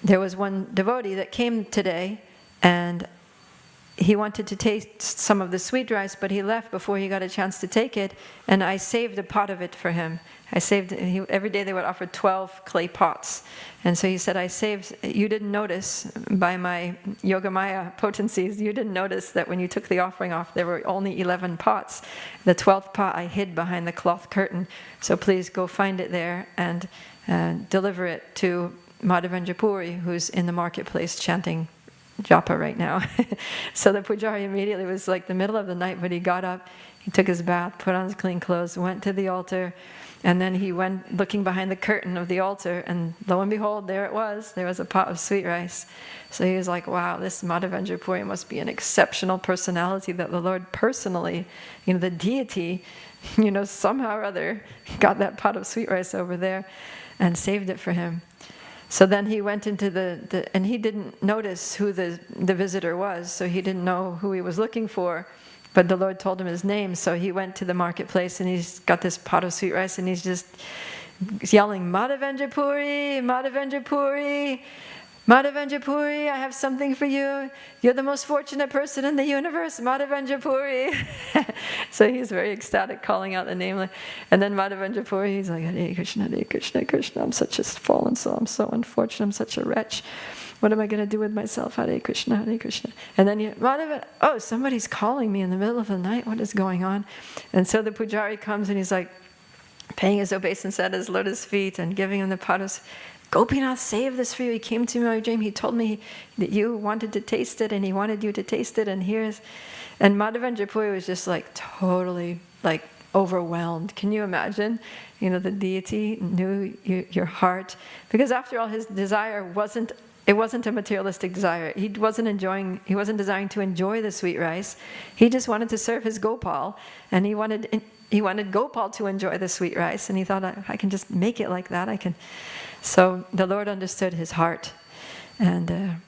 Speaker 1: there was one devotee that came today, and he wanted to taste some of the sweet rice, but he left before he got a chance to take it, and I saved a pot of it for him. Every day they would offer 12 clay pots. And so he said, you didn't notice, by my Yogamaya potencies, you didn't notice that when you took the offering off, there were only 11 pots. The 12th pot I hid behind the cloth curtain. So please go find it there and deliver it to Madhavendra Puri, who's in the marketplace chanting japa right now. So the pujari immediately, was like the middle of the night, but he got up, he took his bath, put on his clean clothes, went to the altar, and then he went looking behind the curtain of the altar, and lo and behold, there was a pot of sweet rice. So he was like, wow, this Madhavendra Puri must be an exceptional personality, that the Lord personally, the deity, somehow or other got that pot of sweet rice over there and saved it for him. So then he went into and he didn't notice who the visitor was, so he didn't know who he was looking for, but the Lord told him his name. So he went to the marketplace, and he's got this pot of sweet rice, and he's just yelling, Madhavendra Puri, Madhavendra Puri, Madhavendra Puri, I have something for you. You're the most fortunate person in the universe, Madhavendra Puri. So he's very ecstatic, calling out the name. And then Madhavendra Puri, he's like, Hare Krishna, Krishna. I'm such a fallen soul. I'm so unfortunate. I'm such a wretch. What am I going to do with myself? Hare Krishna, Hare Krishna. And then oh, somebody's calling me in the middle of the night. What is going on? And so the pujari comes, and he's like paying his obeisance at his lotus feet and giving him the pot of... Gopinath saved this for you. He came to me in my dream. He told me that you wanted to taste it, and he wanted you to taste it, and here's... And Madhavendra Puri was just totally overwhelmed. Can you imagine? The deity knew your heart. Because after all, his desire wasn't a materialistic desire. He wasn't desiring to enjoy the sweet rice. He just wanted to serve his Gopal, and he wanted Gopal to enjoy the sweet rice, and he thought, I can just make it like that. So the Lord understood his heart, and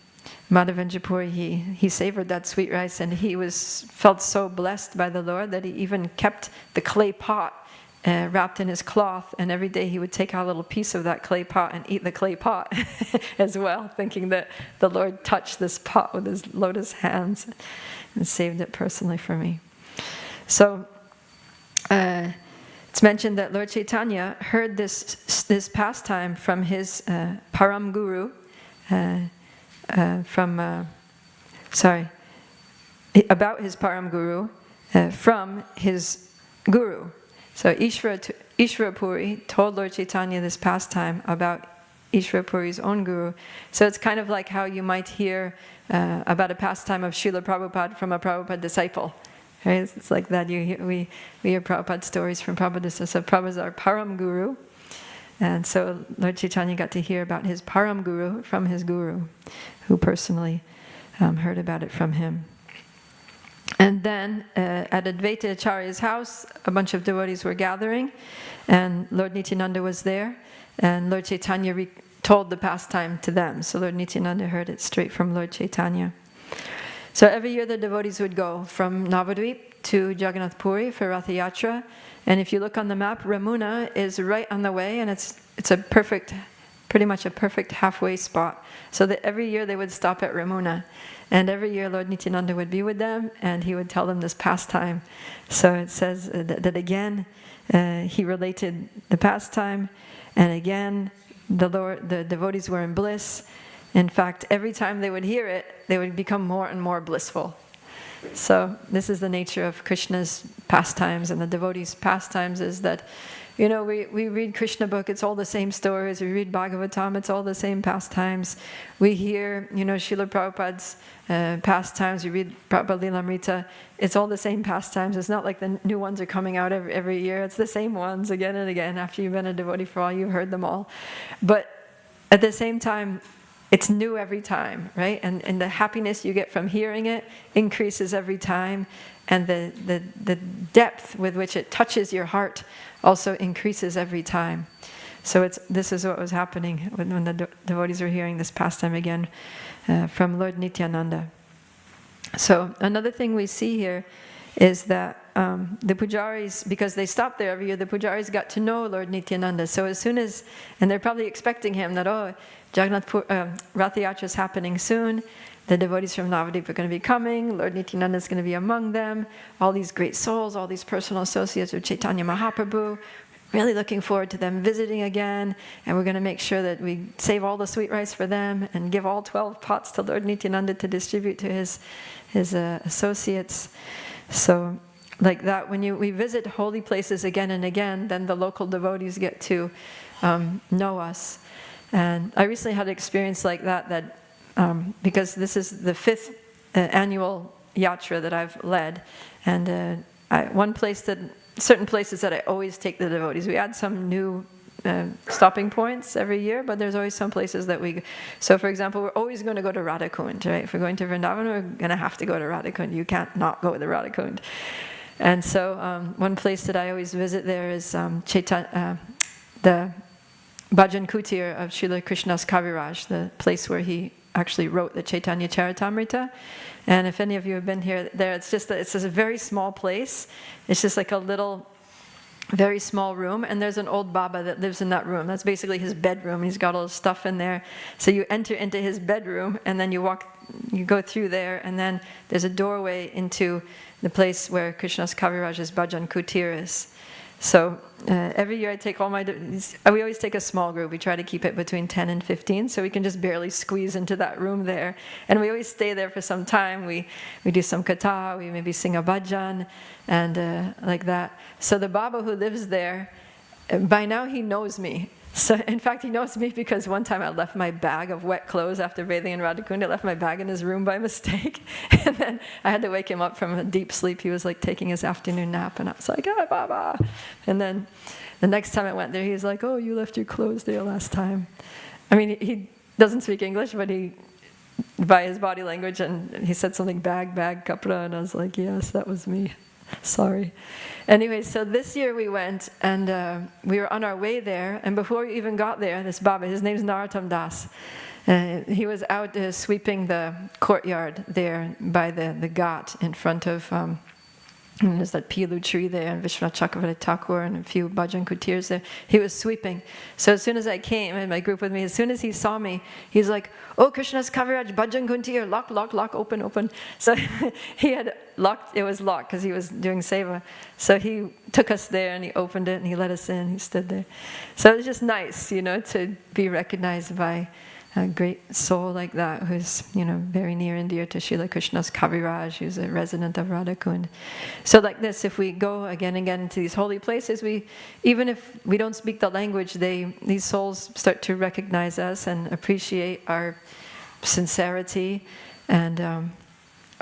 Speaker 1: Madhavendra Puri, he savored that sweet rice, and he felt so blessed by the Lord that he even kept the clay pot wrapped in his cloth, and every day he would take out a little piece of that clay pot and eat the clay pot as well, thinking that the Lord touched this pot with his lotus hands and saved it personally for me. So it's mentioned that Lord Chaitanya heard this pastime from his Param Guru, about his Param Guru from his Guru. So Ishvara Puri told Lord Chaitanya this pastime about Ishvara Puri's own Guru. So it's kind of like how you might hear about a pastime of Srila Prabhupada from a Prabhupada disciple. Right? It's like that. We hear Prabhupada stories from Prabhupada. So Prabhupada is our Param Guru. And so Lord Chaitanya got to hear about his Param Guru from his Guru, who personally heard about it from him. And then at Advaita Acharya's house, a bunch of devotees were gathering, and Lord Nityananda was there, and Lord Chaitanya told the pastime to them. So Lord Nityananda heard it straight from Lord Chaitanya. So every year the devotees would go from Navadvip to Jagannath Puri for Ratha Yatra, and if you look on the map, Ramuna is right on the way, and it's pretty much a perfect halfway spot. So that every year they would stop at Ramuna. And every year Lord Nityananda would be with them, and he would tell them this pastime. So it says that again, he related the pastime, and again, the devotees were in bliss. In fact, every time they would hear it, they would become more and more blissful. So this is the nature of Krishna's pastimes and the devotees' pastimes, is that, we read Krishna book, it's all the same stories. We read Bhagavatam, it's all the same pastimes. We hear, Srila Prabhupada's pastimes. We read Prabhupada Lilamrita, it's all the same pastimes. It's not like the new ones are coming out every year. It's the same ones again and again. After you've been a devotee for a while, you've heard them all. But at the same time, it's new every time, right? And the happiness you get from hearing it increases every time. And the depth with which it touches your heart also increases every time. So this is what was happening when the devotees were hearing this pastime again from Lord Nityananda. So another thing we see here is that the pujaris, because they stopped there every year, the pujaris got to know Lord Nityananda. So as soon as, and they're probably expecting him that, Jagannath Ratha Yatra is happening soon, the devotees from Navadvip are going to be coming, Lord Nityananda is going to be among them, all these great souls, all these personal associates of Chaitanya Mahaprabhu, really looking forward to them visiting again, and we're going to make sure that we save all the sweet rice for them and give all 12 pots to Lord Nityananda to distribute to his associates. So like that, when we visit holy places again and again, then the local devotees get to know us. And I recently had an experience like that because this is the 5th annual yatra that I've led, and certain places that I always take the devotees. We add some new stopping points every year, but there's always some places that we... So for example, we're always going to go to Radhakund, right? If we're going to Vrindavan, we're going to have to go to Radhakund. You can't not go to Radhakund. And so one place that I always visit there is the Bhajan Kutir of Srila Krishnadas Kaviraj, the place where he actually wrote the Chaitanya Charitamrita. And if any of you have been there, it's just a very small place. It's just like a little, very small room, and there's an old Baba that lives in that room. That's basically his bedroom. He's got all his stuff in there. So you enter into his bedroom, and then you go through there, and then there's a doorway into the place where Krishnadas Kaviraj's Bhajan Kutir is. So every year I take we always take a small group. We try to keep it between 10 and 15, so we can just barely squeeze into that room there. And we always stay there for some time. We do some katha, we maybe sing a bhajan, and like that. So the Baba who lives there, by now he knows me. So in fact, he knows me because one time I left my bag of wet clothes after bathing in Radhakund. I left my bag in his room by mistake. And then I had to wake him up from a deep sleep. He was like taking his afternoon nap, and I was like, "Hi, Baba." And then the next time I went there, he was like, "Oh, you left your clothes there last time." I mean, he doesn't speak English, but by his body language, and he said something, bag, kapra, and I was like, "Yes, that was me. Sorry." Anyway, so this year we went, and we were on our way there, and before we even got there, this Baba, his name's Narottam Das, he was out sweeping the courtyard there by the ghat in front of And there's that Pilu tree there, and Vishwanath Chakravarti Thakur, and a few bhajan kutirs there. He was sweeping. So as soon as I came, and my group with me, as soon as he saw me, he's like, "Oh, Krishna's Kaviraj, bhajan kutir, lock, open." So he had locked, it was locked because he was doing seva. So he took us there and he opened it and he let us in, he stood there. So it was just nice, to be recognized by a great soul like that, who's, very near and dear to Srila Krishna's Kaviraj, who's a resident of Radhakund. So like this, if we go again and again to these holy places, even if we don't speak the language, these souls start to recognize us and appreciate our sincerity and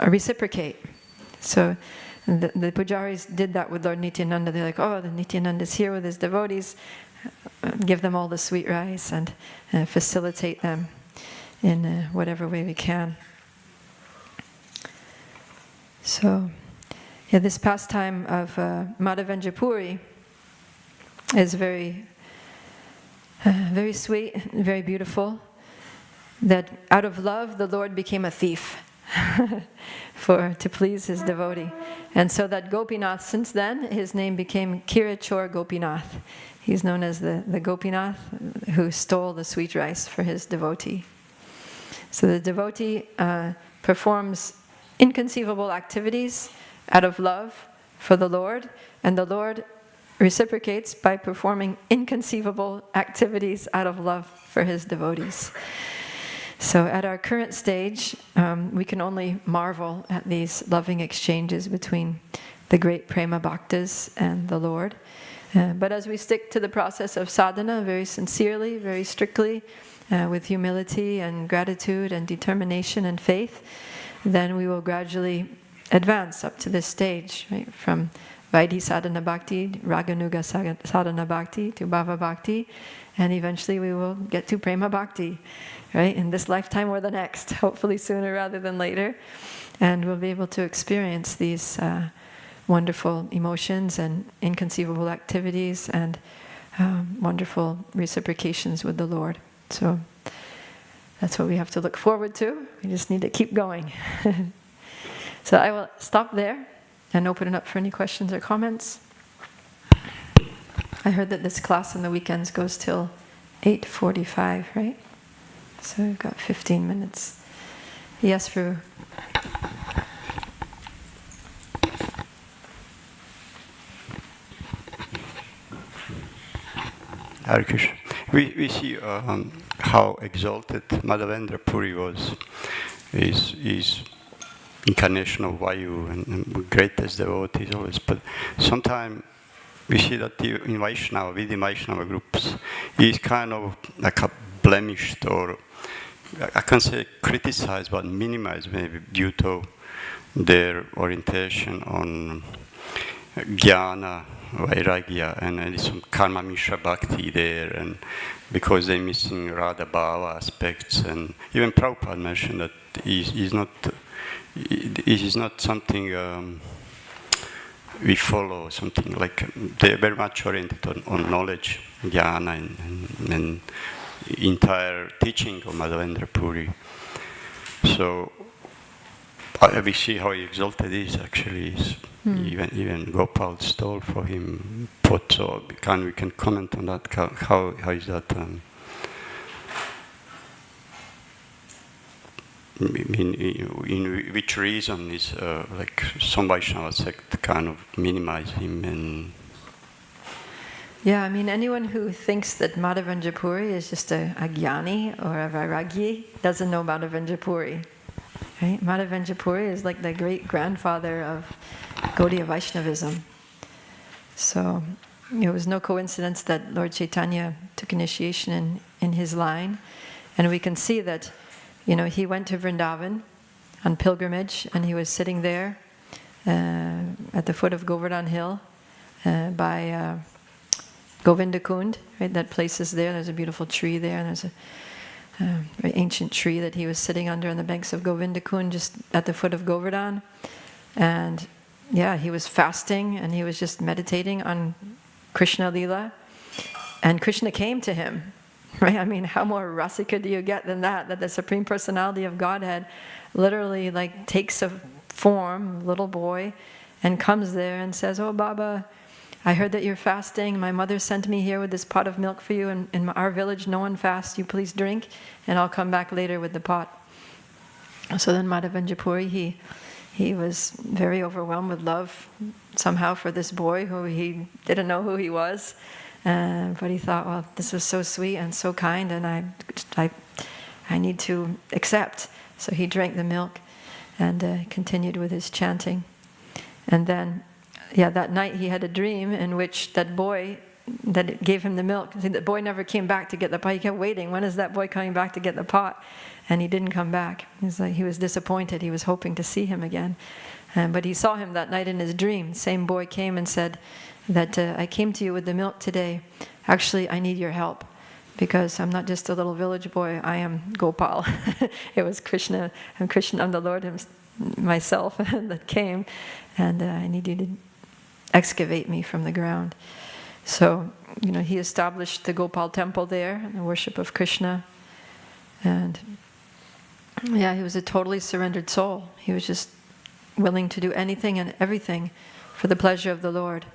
Speaker 1: reciprocate. So the pujaris did that with Lord Nityananda. They're like, "Oh, the Nityananda's here with his devotees. Give them all the sweet rice and facilitate them in whatever way we can." So, this pastime of Madhavendra Puri is very, very sweet, very beautiful. That out of love, the Lord became a thief to please his devotee. And so that Gopinath, since then, his name became Kirachor Gopinath. He's known as the Gopinath who stole the sweet rice for his devotee. So the devotee performs inconceivable activities out of love for the Lord, and the Lord reciprocates by performing inconceivable activities out of love for his devotees. So at our current stage, we can only marvel at these loving exchanges between the great prema bhaktas and the Lord. But as we stick to the process of sadhana very sincerely, very strictly, with humility and gratitude and determination and faith, then we will gradually advance up to this stage, right? From Vaidhi sadhana bhakti, Raganuga sadhana bhakti to Bhava bhakti, and eventually we will get to prema bhakti, right? In this lifetime or the next, hopefully sooner rather than later. And we'll be able to experience these wonderful emotions and inconceivable activities and wonderful reciprocations with the Lord. So that's what we have to look forward to. We just need to keep going. So I will stop there and open it up for any questions or comments. I heard that this class on the weekends goes till 8:45, right? So we've got 15 minutes. Yes, Ru.
Speaker 3: Hare Krishna. We see how exalted Madhavendra Puri was. He's incarnation of Vayu and greatest devotees always. But sometimes we see that in Vaishnava, within Vaishnava groups, he's kind of like a blemished, or I can't say criticized, but minimized maybe due to their orientation on jnana, vairagya, and there is some karma mishra bhakti there, and because they're missing Radha Bhava aspects, and even Prabhupada mentioned that it is not something we follow, something like they're very much oriented on knowledge, jnana, and entire teaching of Madhavendra Puri. So we see how exalted he is actually. Even Gopal stole for him pot. So we can comment on that. How is that? In which reason is like some Vaishnava sect kind of minimize him and?
Speaker 1: Yeah, I mean, anyone who thinks that Madhavendra Puri is just a jnani or a vairagyi doesn't know Madhavendra Puri. Right? Madhavendra Puri is like the great-grandfather of Gaudiya Vaishnavism. So it was no coincidence that Lord Chaitanya took initiation in his line. And we can see that, he went to Vrindavan on pilgrimage, and he was sitting there at the foot of Govardhan Hill by Govinda Kund, right? That place is there. There's a beautiful tree there, and there's a very ancient tree that he was sitting under on the banks of Govinda Kund, just at the foot of Govardhan. And he was fasting, and he was just meditating on Krishna Lila. And Krishna came to him, right? I mean, how more rasika do you get than that? That the Supreme Personality of Godhead literally takes a form, little boy, and comes there and says, "Oh, Baba, I heard that you're fasting. My mother sent me here with this pot of milk for you. In our village, no one fasts. You please drink, and I'll come back later with the pot." So then Madhavendra Puri, he was very overwhelmed with love somehow for this boy who he didn't know who he was. But he thought, well, this was so sweet and so kind, and I need to accept. So he drank the milk and continued with his chanting. And then, that night he had a dream in which that boy that gave him the milk, the boy never came back to get the pot. He kept waiting. When is that boy coming back to get the pot? And he didn't come back. He was disappointed. He was hoping to see him again. But he saw him that night in his dream. Same boy came and said that I came to you with the milk today. Actually, I need your help because I'm not just a little village boy. I am Gopal. It was Krishna. I'm the Lord myself that came. And I need you to excavate me from the ground. So, he established the Gopal temple there, the worship of Krishna. And he was a totally surrendered soul. He was just willing to do anything and everything for the pleasure of the Lord.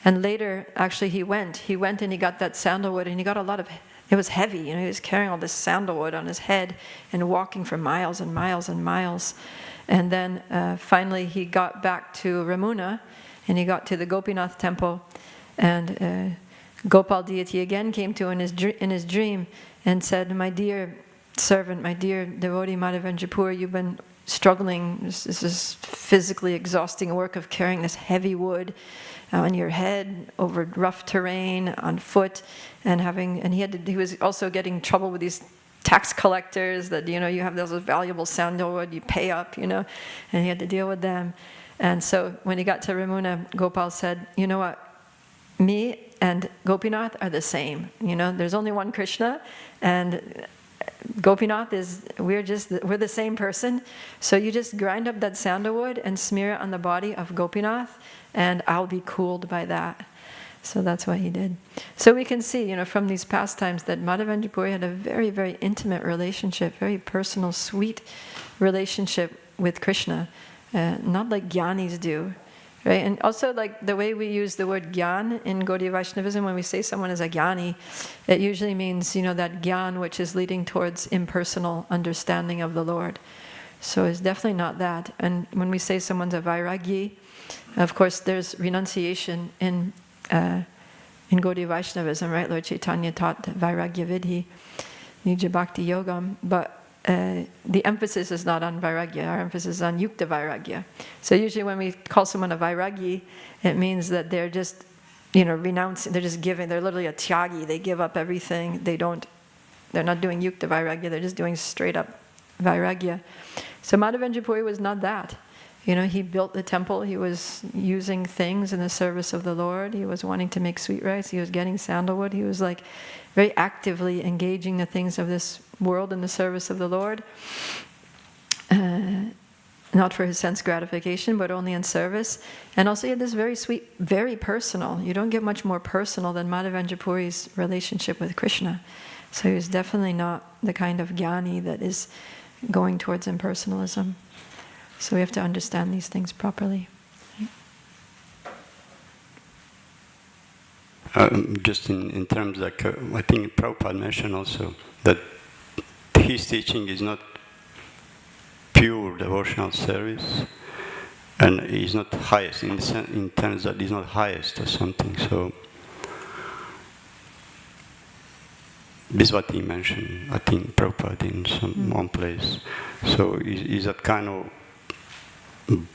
Speaker 1: And later, actually, he went and he got that sandalwood, and he got it was heavy, he was carrying all this sandalwood on his head and walking for miles and miles and miles. And then finally he got back to Ramuna, and he got to the Gopinath temple, and Gopal deity again came to him in his dream and said, "My dear servant, my dear devotee Madhavendra Puri, you've been struggling. This is physically exhausting work of carrying this heavy wood on your head over rough terrain on foot, and he was also getting trouble with these tax collectors that you have those valuable sandalwood you pay up, and he had to deal with them. And so when he got to Ramuna, Gopal said, "You know what? Me and Gopinath are the same. There's only one Krishna, and Gopinath we're the same person. So you just grind up that sandalwood and smear it on the body of Gopinath, and I'll be cooled by that." So that's what he did. So we can see, from these pastimes that Madhavendra Puri had a very, very intimate relationship, very personal, sweet relationship with Krishna, not like Gyanis do. Right? And also, like the way we use the word Gyan in Gaudiya Vaishnavism, when we say someone is a Gyani, it usually means, that Gyan which is leading towards impersonal understanding of the Lord. So it's definitely not that. And when we say someone's a Vairagyi, of course there's renunciation in Gaudiya Vaishnavism, right? Lord Chaitanya taught Vairagya Vidhi, Nija Bhakti Yogam, but the emphasis is not on Vairagya, our emphasis is on Yukta Vairagya. So usually when we call someone a Vairagyi, it means that they're just, renouncing, they're just giving, they're literally a Tyagi, they give up everything, they're not doing Yukta Vairagya, they're just doing straight up Vairagya. So Madhavendra Puri was not that. He built the temple, he was using things in the service of the Lord, he was wanting to make sweet rice, he was getting sandalwood, he was like very actively engaging the things of this world in the service of the Lord. Not for his sense gratification, but only in service. And also he had this very sweet, very personal, you don't get much more personal than Madhavendra Puri's relationship with Krishna. So he was definitely not the kind of Jnani that is going towards impersonalism. So we have to understand these things properly.
Speaker 3: Just in terms like, I think Prabhupada mentioned also that his teaching is not pure devotional service, and he's not highest in terms that he's not highest or something. So this is what he mentioned, I think Prabhupada in one place. So is that kind of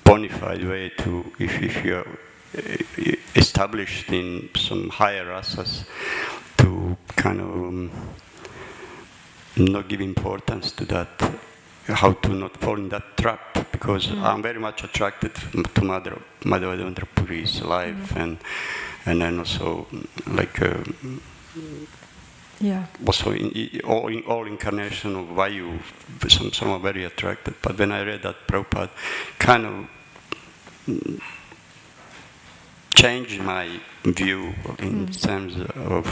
Speaker 3: bona fide way to, if you are established in some higher rasas, to kind of not give importance to that, how to not fall in that trap, because I'm very much attracted to Madhavendra Puri's life, and then also like also in all incarnation of Vayu, some are very attracted. But when I read that, Prabhupada kind of changed my view in terms of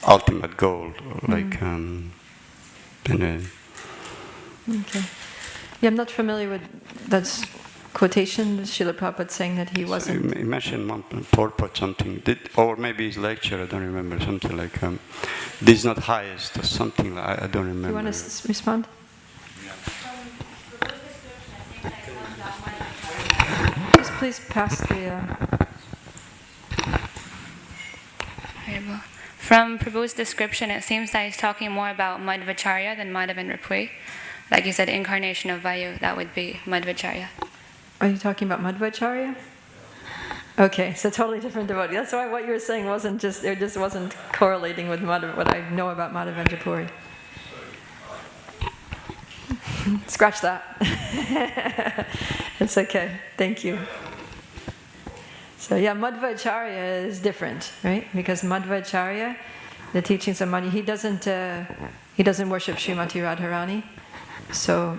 Speaker 3: ultimate goal, like
Speaker 1: Okay. Yeah, I'm not familiar with quotation, Srila Prabhupada saying that he wasn't...
Speaker 3: So he mentioned one purport something, or maybe his lecture, I don't remember, something like, this is not highest, or something like, I don't remember.
Speaker 1: You want to respond? Please pass the...
Speaker 4: From Prabhu's description, it seems that he's talking more about Madhvacharya than Madhavan Ripui. Like you said, incarnation of Vayu, that would be Madhvacharya.
Speaker 1: Are you talking about Madhvacharya? Okay, so totally different devotee. That's why what you were saying just wasn't correlating with what I know about Madhavendra Puri. Scratch that. It's okay. Thank you. So yeah, Madhvacharya is different, right? Because Madhvacharya, the teachings of Madhva, he doesn't worship Srimati Radharani. So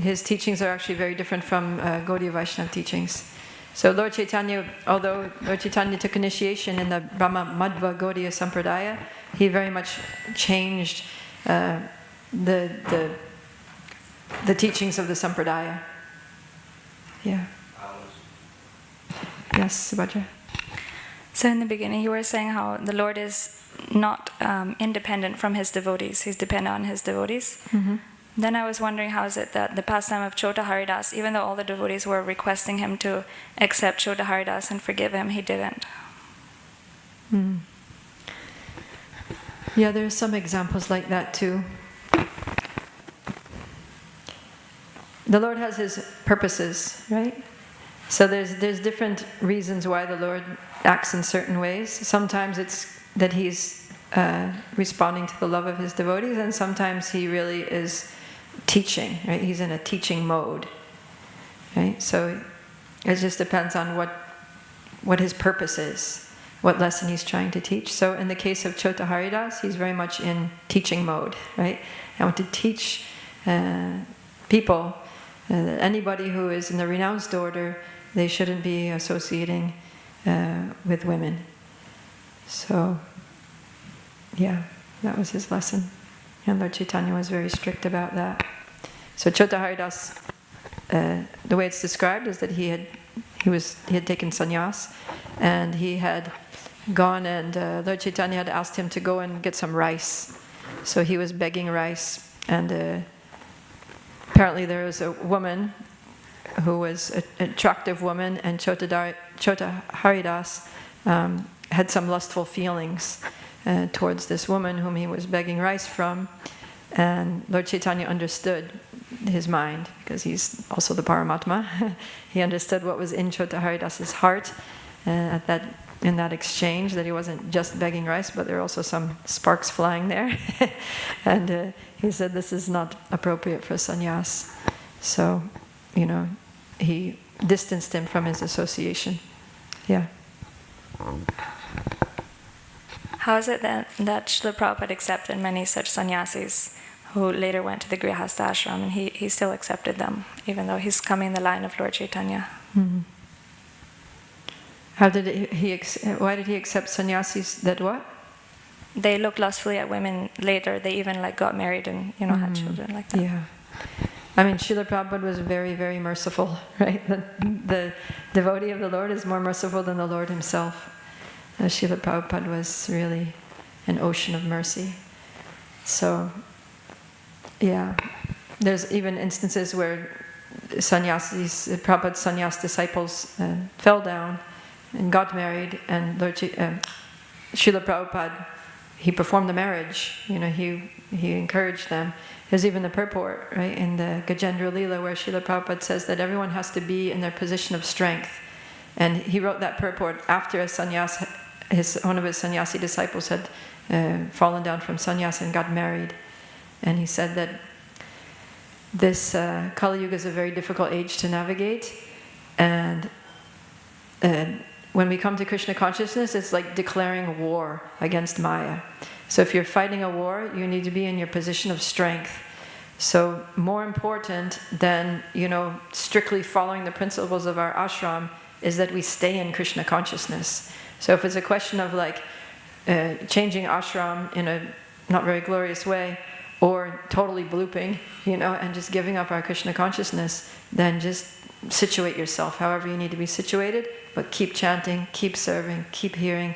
Speaker 1: his teachings are actually very different from Gaudiya Vaishnava teachings. So Lord Chaitanya, although Lord Chaitanya took initiation in the Brahma Madhva Gaudiya Sampradaya, he very much changed the teachings of the Sampradaya. Yeah. Yes, Subhadra.
Speaker 4: So in the beginning you were saying how the Lord is not independent from his devotees, he's dependent on his devotees.
Speaker 1: Mm-hmm.
Speaker 4: Then I was wondering, how is it that the pastime of Chota Haridas, even though all the devotees were requesting him to accept Chota Haridas and forgive him, he didn't?
Speaker 1: Mm. Yeah, there are some examples like that too. The Lord has his purposes, right? So there's different reasons why the Lord acts in certain ways. Sometimes it's that he's responding to the love of his devotees, and sometimes he really is teaching, right? He's in a teaching mode, right? So it just depends on what his purpose is, what lesson he's trying to teach. So in the case of Chota Haridas, he's very much in teaching mode, right? I want to teach people, anybody who is in the renounced order, they shouldn't be associating with women. So, yeah, that was his lesson. And Lord Chaitanya was very strict about that. So Chota Haridas, the way it's described is that he had taken sannyas, and he had gone, and Lord Chaitanya had asked him to go and get some rice. So he was begging rice, and apparently there was a woman who was an attractive woman, and Chota Haridas had some lustful feelings towards this woman whom he was begging rice from, and Lord Chaitanya understood his mind, because he's also the Paramatma. He understood what was in Chota Haridas's heart in that exchange, that he wasn't just begging rice, but there were also some sparks flying there. And he said, this is not appropriate for sannyas. So, he distanced him from his association. Yeah.
Speaker 4: How is it that Srila Prabhupada accepted many such sannyasis who later went to the Grihastha ashram, and he still accepted them, even though he's coming in the line of Lord Chaitanya?
Speaker 1: Mm-hmm. Why did he accept sannyasis that what?
Speaker 4: They looked lustfully at women later. They even got married and had children like that.
Speaker 1: Yeah. I mean, Srila Prabhupada was very, very merciful, right? The devotee of the Lord is more merciful than the Lord himself. Srila Prabhupada was really an ocean of mercy. So, yeah, there's even instances where Prabhupada's sannyas disciples fell down and got married, and Srila Prabhupada, he performed the marriage. He encouraged them. There's even the purport, right, in the Gajendra Leela, where Srila Prabhupada says that everyone has to be in their position of strength. And he wrote that purport after one of his sannyasi disciples had fallen down from sannyas and got married. And he said that this Kali Yuga is a very difficult age to navigate, and when we come to Krishna consciousness, it's like declaring war against Maya. So if you're fighting a war, you need to be in your position of strength. So more important than strictly following the principles of our ashram is that we stay in Krishna consciousness. So if it's a question of changing ashram in a not very glorious way, or totally blooping, and just giving up our Krishna consciousness, then just situate yourself however you need to be situated, but keep chanting, keep serving, keep hearing,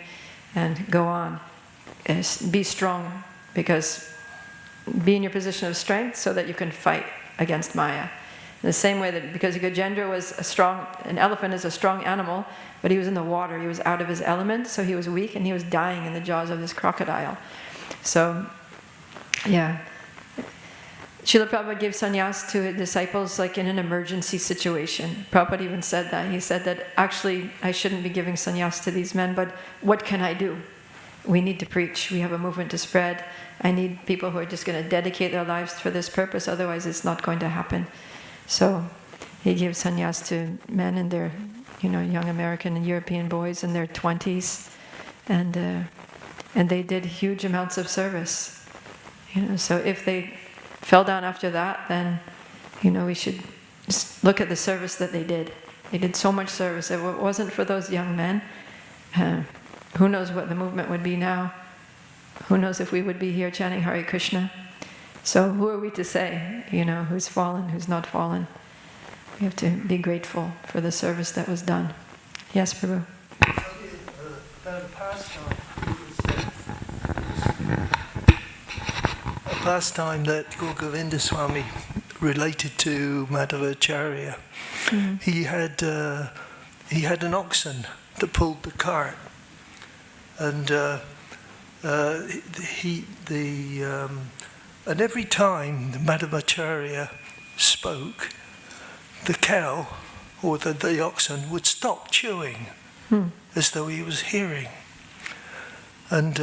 Speaker 1: and go on. And be strong, because be in your position of strength so that you can fight against Maya. In the same way that, because Gajendra was an elephant is a strong animal, but he was in the water, he was out of his element, so he was weak and he was dying in the jaws of this crocodile. So, yeah. Srila Prabhupada gave sannyas to his disciples like in an emergency situation. Prabhupada even said that. He said that actually I shouldn't be giving sannyas to these men, but what can I do? We need to preach. We have a movement to spread. I need people who are just going to dedicate their lives for this purpose, otherwise it's not going to happen. So he gave sannyas to men in their, young American and European boys in their 20s, and they did huge amounts of service. So if they fell down after that, then we should just look at the service that they did. They did so much service. If it wasn't for those young men, who knows what the movement would be now? Who knows if we would be here chanting Hare Krishna? So who are we to say, who's fallen, who's not fallen? We have to be grateful for the service that was done. Yes, Prabhu?
Speaker 5: A pastime that Gauravinda Swami related to Madhavacharya. Mm-hmm. He had an oxen that pulled the cart, and and every time the Madhavacharya spoke, the cow or the oxen would stop chewing as though he was hearing. And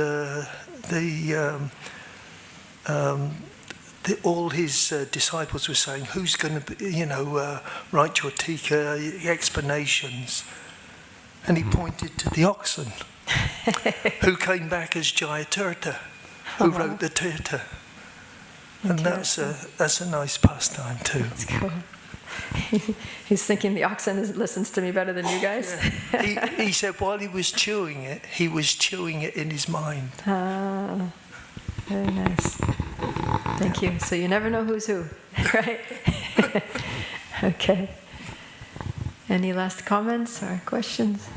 Speaker 5: all his disciples were saying, who's going to write your tika, explanations? And he pointed to the oxen, who came back as Jayatirtha, who wrote the Tirtha. And that's a nice pastime too.
Speaker 1: That's cool. He's thinking the oxen listens to me better than you guys.
Speaker 5: Yeah. He said while he was chewing it in his mind.
Speaker 1: Ah, very nice. Thank you. So you never know who's who, right? Okay. Any last comments or questions?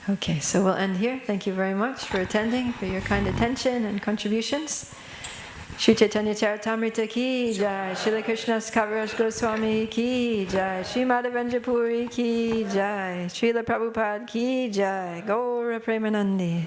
Speaker 1: Okay, so we'll end here. Thank you very much for attending, for your kind attention and contributions. Shri Chaitanya Charitamrita ki jai, Srila Krishna's Kaviraj Goswami ki jai, Sri Madhavendra Puri ki jai, Srila Prabhupada ki jai, Gaura Premanandi.